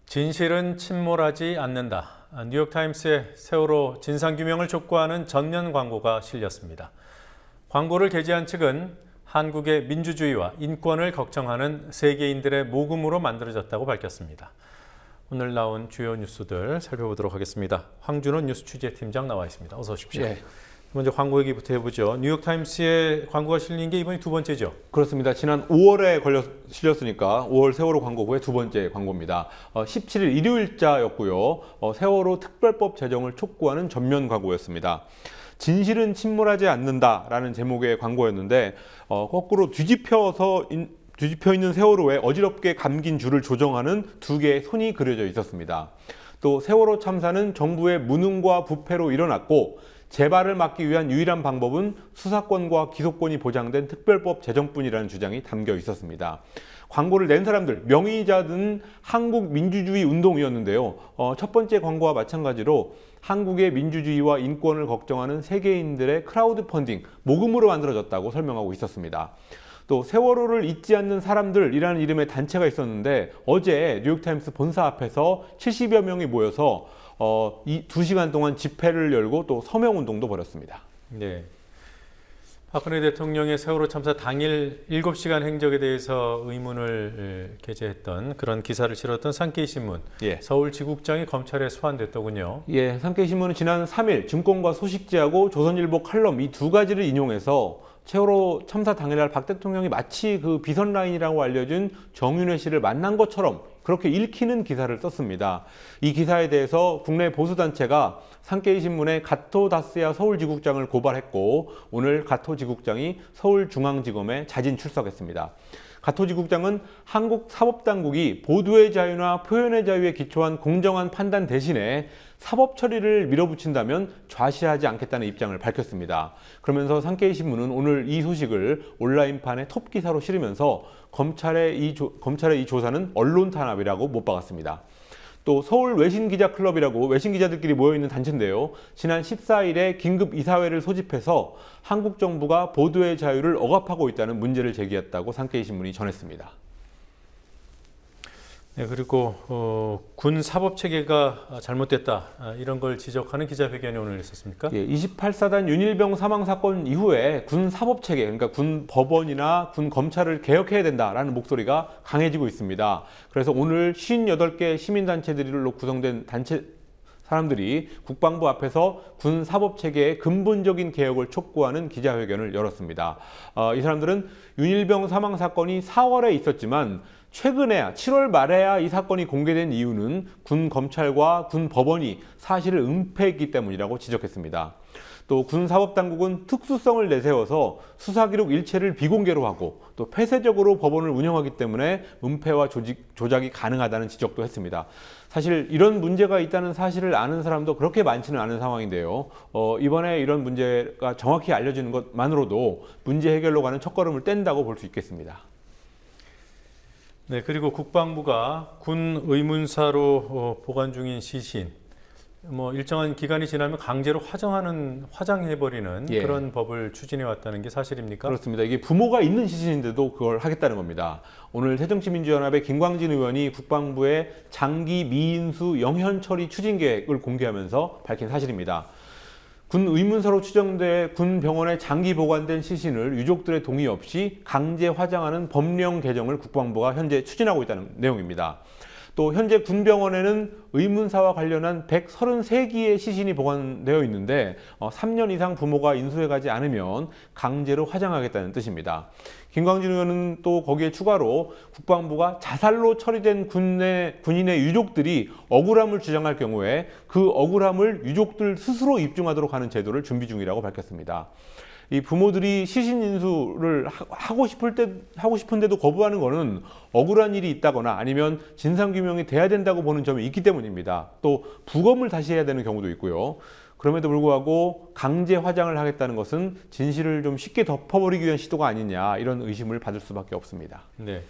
진실은 침몰하지 않는다. 뉴욕타임스의 세월호 진상규명을 촉구하는 전면 광고가 실렸습니다. 광고를 게재한 측은 한국의 민주주의와 인권을 걱정하는 세계인들의 모금으로 만들어졌다고 밝혔습니다. 오늘 나온 주요 뉴스들 살펴보도록 하겠습니다. 황준호 뉴스 취재팀장 나와 있습니다. 어서 오십시오. 예. 먼저 광고 얘기부터 해보죠. 뉴욕타임스에 광고가 실린 게 이번이 두 번째죠? 그렇습니다. 지난 5월에 실렸으니까 5월 세월호 광고 후에 두 번째 광고입니다. 17일 일요일자였고요. 세월호 특별법 제정을 촉구하는 전면 광고였습니다. 진실은 침몰하지 않는다라는 제목의 광고였는데 거꾸로 뒤집혀 있는 세월호에 어지럽게 감긴 줄을 조정하는 두 개의 손이 그려져 있었습니다. 또 세월호 참사는 정부의 무능과 부패로 일어났고 재발을 막기 위한 유일한 방법은 수사권과 기소권이 보장된 특별법 제정뿐이라는 주장이 담겨 있었습니다. 광고를 낸 사람들, 명의자는 한국 민주주의 운동이었는데요. 첫 번째 광고와 마찬가지로 한국의 민주주의와 인권을 걱정하는 세계인들의 크라우드 펀딩, 모금으로 만들어졌다고 설명하고 있었습니다. 또 세월호를 잊지 않는 사람들이라는 이름의 단체가 있었는데 어제 뉴욕타임스 본사 앞에서 70여 명이 모여서 2시간 동안 집회를 열고 또 서명운동도 벌였습니다. 네. 박근혜 대통령의 세월호 참사 당일 7시간 행적에 대해서 의문을 게재했던 그런 기사를 실었던 산케이신문, 예. 서울지국장이 검찰에 소환됐더군요. 예, 산케이신문은 지난 3일 증권가 소식지하고 조선일보 칼럼 이 두 가지를 인용해서 세월호 참사 당일날 박 대통령이 마치 그 비선 라인이라고 알려진 정윤회 씨를 만난 것처럼 그렇게 읽히는 기사를 썼습니다. 이 기사에 대해서 국내 보수단체가 산케이신문의 가토 다스야 서울지국장을 고발했고 오늘 가토지국장이 서울중앙지검에 자진 출석했습니다. 가토지국장은 한국 사법당국이 보도의 자유나 표현의 자유에 기초한 공정한 판단 대신에 사법 처리를 밀어붙인다면 좌시하지 않겠다는 입장을 밝혔습니다. 그러면서 산케이신문은 오늘 이 소식을 온라인판에 톱 기사로 실으면서 검찰의 이 조사는 언론 탄압이라고 못 박았습니다. 또 서울 외신기자클럽이라고 외신기자들끼리 모여있는 단체인데요. 지난 14일에 긴급 이사회를 소집해서 한국 정부가 보도의 자유를 억압하고 있다는 문제를 제기했다고 산케이신문이 전했습니다. 네, 그리고 군 사법체계가 잘못됐다 이런 걸 지적하는 기자회견이 오늘 있었습니까? 예, 28사단 윤일병 사망 사건 이후에 군 사법체계, 그러니까 군 법원이나 군 검찰을 개혁해야 된다라는 목소리가 강해지고 있습니다. 그래서 오늘 58개 시민단체들로 구성된 사람들이 국방부 앞에서 군 사법체계의 근본적인 개혁을 촉구하는 기자회견을 열었습니다. 이 사람들은 윤일병 사망 사건이 4월에 있었지만 최근에야 7월 말에야 이 사건이 공개된 이유는 군 검찰과 군 법원이 사실을 은폐했기 때문이라고 지적했습니다. 또 군 사법당국은 특수성을 내세워서 수사기록 일체를 비공개로 하고 또 폐쇄적으로 법원을 운영하기 때문에 은폐와 조작이 가능하다는 지적도 했습니다. 사실 이런 문제가 있다는 사실을 아는 사람도 그렇게 많지는 않은 상황인데요. 이번에 이런 문제가 정확히 알려지는 것만으로도 문제 해결로 가는 첫걸음을 뗀다고 볼 수 있겠습니다. 네, 그리고 국방부가 군 의문사로 보관 중인 시신 뭐 일정한 기간이 지나면 강제로 화장해버리는 예. 그런 법을 추진해 왔다는 게 사실입니까? 그렇습니다. 이게 부모가 있는 시신인데도 그걸 하겠다는 겁니다. 오늘 새정치민주연합의 김광진 의원이 국방부의 장기 미인수 영현 처리 추진 계획을 공개하면서 밝힌 사실입니다. 군 의문사로 추정돼 군 병원에 장기 보관된 시신을 유족들의 동의 없이 강제 화장하는 법령 개정을 국방부가 현재 추진하고 있다는 내용입니다. 또 현재 군병원에는 의문사와 관련한 133기의 시신이 보관되어 있는데 3년 이상 부모가 인수해가지 않으면 강제로 화장하겠다는 뜻입니다. 김광진 의원은 또 거기에 추가로 국방부가 자살로 처리된 군인의 유족들이 억울함을 주장할 경우에 그 억울함을 유족들 스스로 입증하도록 하는 제도를 준비 중이라고 밝혔습니다. 이 부모들이 시신 인수를 하고 싶은데도 거부하는 것은 억울한 일이 있다거나 아니면 진상규명이 돼야 된다고 보는 점이 있기 때문입니다. 또 부검을 다시 해야 되는 경우도 있고요. 그럼에도 불구하고 강제 화장을 하겠다는 것은 진실을 좀 쉽게 덮어버리기 위한 시도가 아니냐 이런 의심을 받을 수밖에 없습니다. 네.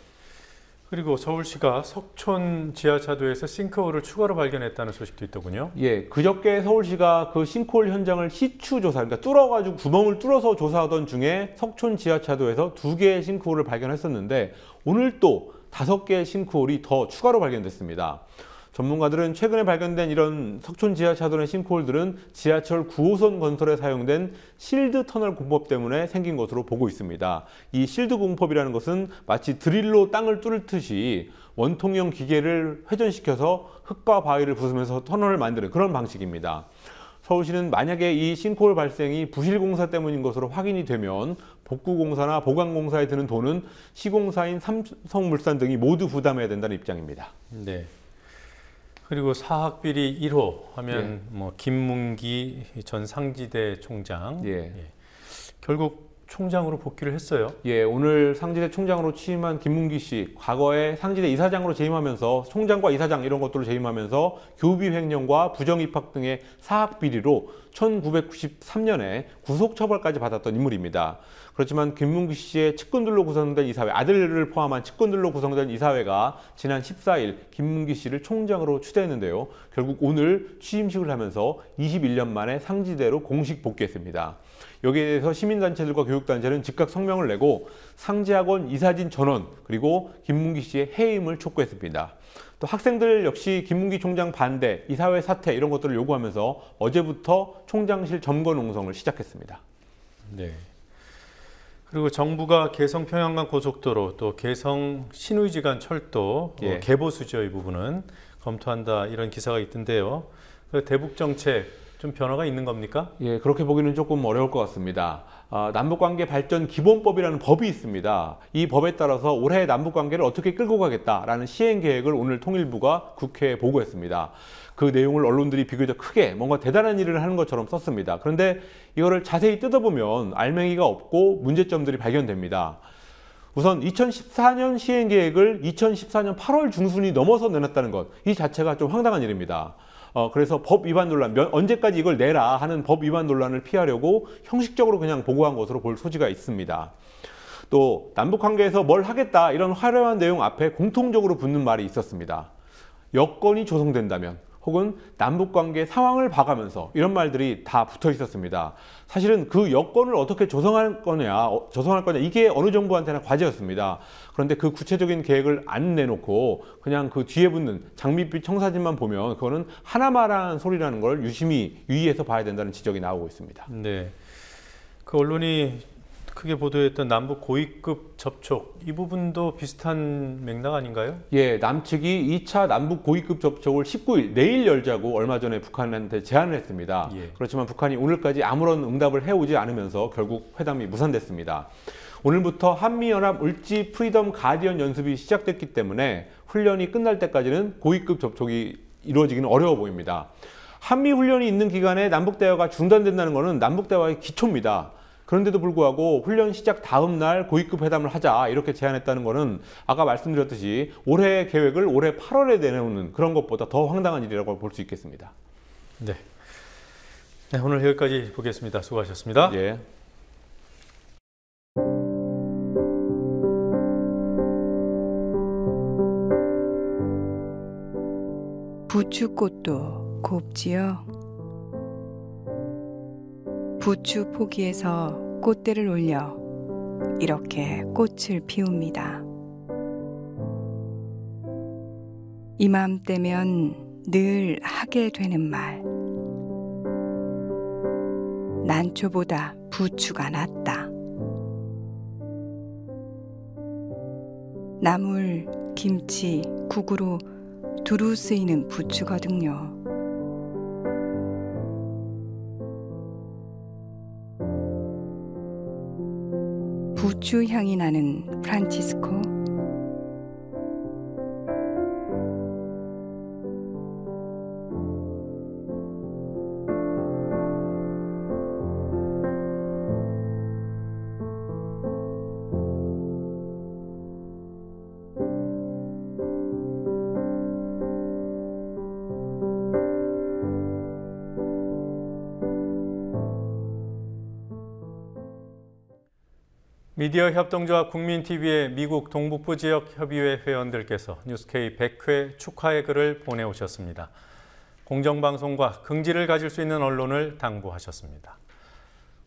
그리고 서울시가 석촌 지하차도에서 싱크홀을 추가로 발견했다는 소식도 있더군요. 예, 그저께 서울시가 그 싱크홀 현장을 시추 조사, 그러니까 뚫어가지고 구멍을 뚫어서 조사하던 중에 석촌 지하차도에서 2개의 싱크홀을 발견했었는데 오늘 또 5개의 싱크홀이 더 추가로 발견됐습니다. 전문가들은 최근에 발견된 이런 석촌 지하차도의 싱크홀들은 지하철 9호선 건설에 사용된 실드 터널 공법 때문에 생긴 것으로 보고 있습니다. 이 실드 공법이라는 것은 마치 드릴로 땅을 뚫듯이 원통형 기계를 회전시켜서 흙과 바위를 부수면서 터널을 만드는 그런 방식입니다. 서울시는 만약에 이 싱크홀 발생이 부실공사 때문인 것으로 확인이 되면 복구공사나 보강공사에 드는 돈은 시공사인 삼성물산 등이 모두 부담해야 된다는 입장입니다. 네. 그리고 사학비리 1호 하면 뭐 김문기 전 상지대 총장 결국 총장으로 복귀를 했어요. 예, 오늘 상지대 총장으로 취임한 김문기 씨, 과거에 상지대 이사장으로 재임하면서 총장과 이사장 이런 것들을 재임하면서 교비 횡령과 부정 입학 등의 사학 비리로 1993년에 구속 처벌까지 받았던 인물입니다. 그렇지만 김문기 씨의 측근들로 구성된 이사회, 아들을 포함한 측근들로 구성된 이사회가 지난 14일 김문기 씨를 총장으로 추대했는데요. 결국 오늘 취임식을 하면서 21년 만에 상지대로 공식 복귀했습니다. 여기에 대해서 시민단체들과 교육단체는 즉각 성명을 내고 상지학원 이사진 전원 그리고 김문기 씨의 해임을 촉구했습니다. 또 학생들 역시 김문기 총장 반대, 이사회 사퇴 이런 것들을 요구하면서 어제부터 총장실 점거 농성을 시작했습니다. 네. 그리고 정부가 개성 평양간 고속도로 또 개성 신의지간 철도 개보수죠. 이 부분은 검토한다 이런 기사가 있던데요. 그 대북 정책 좀 변화가 있는 겁니까? 예, 그렇게 보기는 조금 어려울 것 같습니다. 남북관계 발전 기본법이라는 법이 있습니다. 이 법에 따라서 올해 남북관계를 어떻게 끌고 가겠다라는 시행 계획을 오늘 통일부가 국회에 보고했습니다. 그 내용을 언론들이 비교적 크게 뭔가 대단한 일을 하는 것처럼 썼습니다. 그런데 이거를 자세히 뜯어보면 알맹이가 없고 문제점들이 발견됩니다. 우선 2014년 시행 계획을 2014년 8월 중순이 넘어서 내놨다는 것, 이 자체가 좀 황당한 일입니다. 그래서 법 위반 논란, 언제까지 이걸 내라 하는 법 위반 논란을 피하려고 형식적으로 그냥 보고한 것으로 볼 소지가 있습니다. 또 남북관계에서 뭘 하겠다 이런 화려한 내용 앞에 공통적으로 붙는 말이 있었습니다. 여건이 조성된다면 혹은 남북관계 상황을 봐가면서 이런 말들이 다 붙어 있었습니다. 사실은 그 여건을 어떻게 조성할 거냐 이게 어느 정부한테나 과제였습니다. 그런데 그 구체적인 계획을 안 내놓고 그냥 그 뒤에 붙는 장밋빛 청사진만 보면 그거는 하나말한 소리라는 걸 유의해서 봐야 된다는 지적이 나오고 있습니다. 네, 그 언론이 크게 보도했던 남북 고위급 접촉 이 부분도 비슷한 맥락 아닌가요? 예, 남측이 2차 남북 고위급 접촉을 19일 내일 열자고 얼마 전에 북한한테 제안을 했습니다. 그렇지만 북한이 오늘까지 아무런 응답을 해오지 않으면서 결국 회담이 무산됐습니다. 오늘부터 한미연합 을지 프리덤 가디언 연습이 시작됐기 때문에 훈련이 끝날 때까지는 고위급 접촉이 이루어지기는 어려워 보입니다. 한미 훈련이 있는 기간에 남북대화가 중단된다는 것은 남북대화의 기초입니다. 그런데도 불구하고 훈련 시작 다음 날 고위급 회담을 하자 이렇게 제안했다는 것은 아까 말씀드렸듯이 올해 계획을 올해 8월에 내놓는 그런 것보다 더 황당한 일이라고 볼 수 있겠습니다. 네. 네, 오늘 여기까지 보겠습니다. 수고하셨습니다. 예. 부추꽃도 곱지요. 부추 포기에서 꽃대를 올려 이렇게 꽃을 피웁니다. 이맘때면 늘 하게 되는 말. 난초보다 부추가 낫다. 나물, 김치, 국으로 두루 쓰이는 부추거든요. 부추 향이 나는 프란치스코. 미디어 협동조합 국민TV의 미국 동북부 지역 협의회 회원들께서 뉴스K 100회 축하의 글을 보내오셨습니다. 공정방송과 긍지를 가질 수 있는 언론을 당부하셨습니다.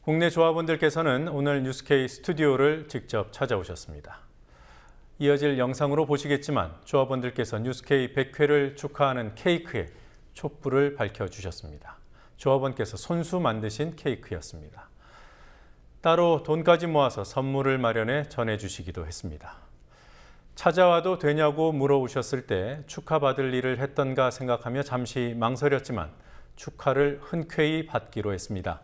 국내 조합원들께서는 오늘 뉴스K 스튜디오를 직접 찾아오셨습니다. 이어질 영상으로 보시겠지만 조합원들께서 뉴스K 100회를 축하하는 케이크에 촛불을 밝혀주셨습니다. 조합원께서 손수 만드신 케이크였습니다. 따로 돈까지 모아서 선물을 마련해 전해주시기도 했습니다. 찾아와도 되냐고 물어오셨을 때 축하받을 일을 했던가 생각하며 잠시 망설였지만 축하를 흔쾌히 받기로 했습니다.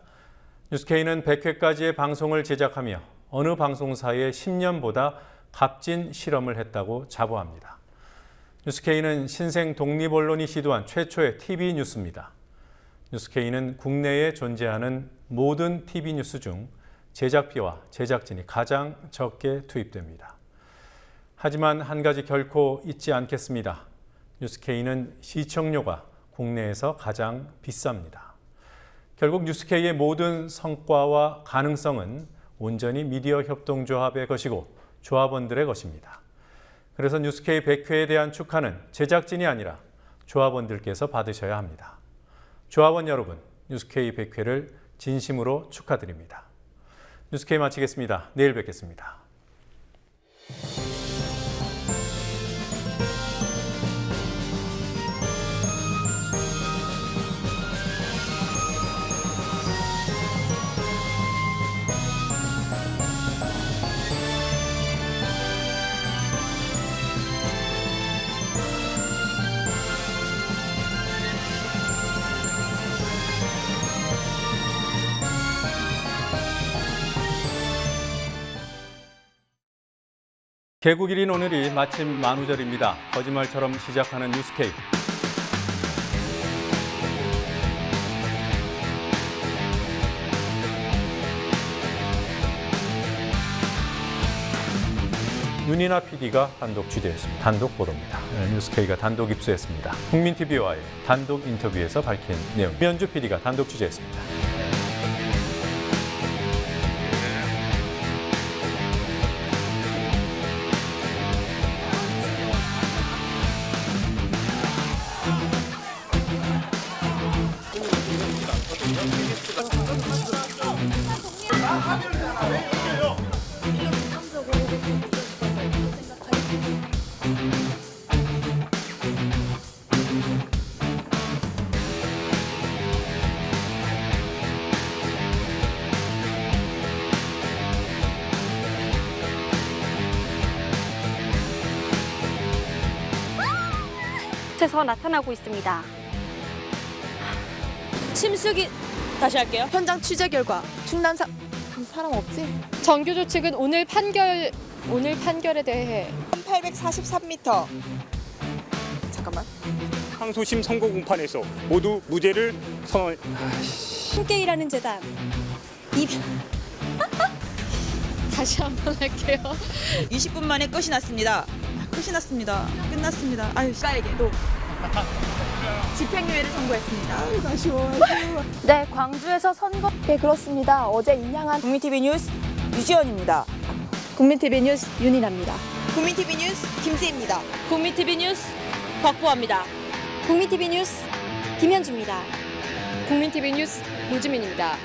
뉴스K는 100회까지의 방송을 제작하며 어느 방송사의 10년보다 값진 실험을 했다고 자부합니다. 뉴스K는 신생 독립언론이 시도한 최초의 TV 뉴스입니다. 뉴스K는 국내에 존재하는 모든 TV 뉴스 중 제작비와 제작진이 가장 적게 투입됩니다. 하지만 한 가지 결코 잊지 않겠습니다. 뉴스K는 시청료가 국내에서 가장 비쌉니다. 결국 뉴스K의 모든 성과와 가능성은 온전히 미디어 협동조합의 것이고 조합원들의 것입니다. 그래서 뉴스K 100회에 대한 축하는 제작진이 아니라 조합원들께서 받으셔야 합니다. 조합원 여러분, 뉴스K 100회를 진심으로 축하드립니다. 뉴스K 마치겠습니다. 내일 뵙겠습니다. 개국일인 오늘이 마침 만우절입니다. 거짓말처럼 시작하는 뉴스K. 윤이나 PD가 단독 취재했습니다. 단독 보도입니다. 뉴스K가 단독 입수했습니다. 국민TV와의 단독 인터뷰에서 밝힌 내용. 면주 PD가 단독 취재했습니다. 에서 나타나고 있습니다. 심수기 다시 할게요. 현장 취재 결과 충남 사람 없지? 정규조 측은 오늘 판결에 대해 1843m. 잠깐만. 항소심 선고 공판에서 모두 무죄를 선언. 함께 일하는 재단. 다시 한번 할게요. 20분 만에 끝이 났습니다. 끝났습니다. 아유, 까에게 또 집행유예를 선고했습니다. 네, 광주에서 선거. 네, 그렇습니다. 어제 인양한 국민TV 뉴스 유지연입니다. 국민TV 뉴스 윤이나입니다. 국민TV 뉴스 김세입니다. 국민TV 뉴스 곽보아입니다. 국민TV 뉴스 김현주입니다. 국민TV 뉴스 노지민입니다.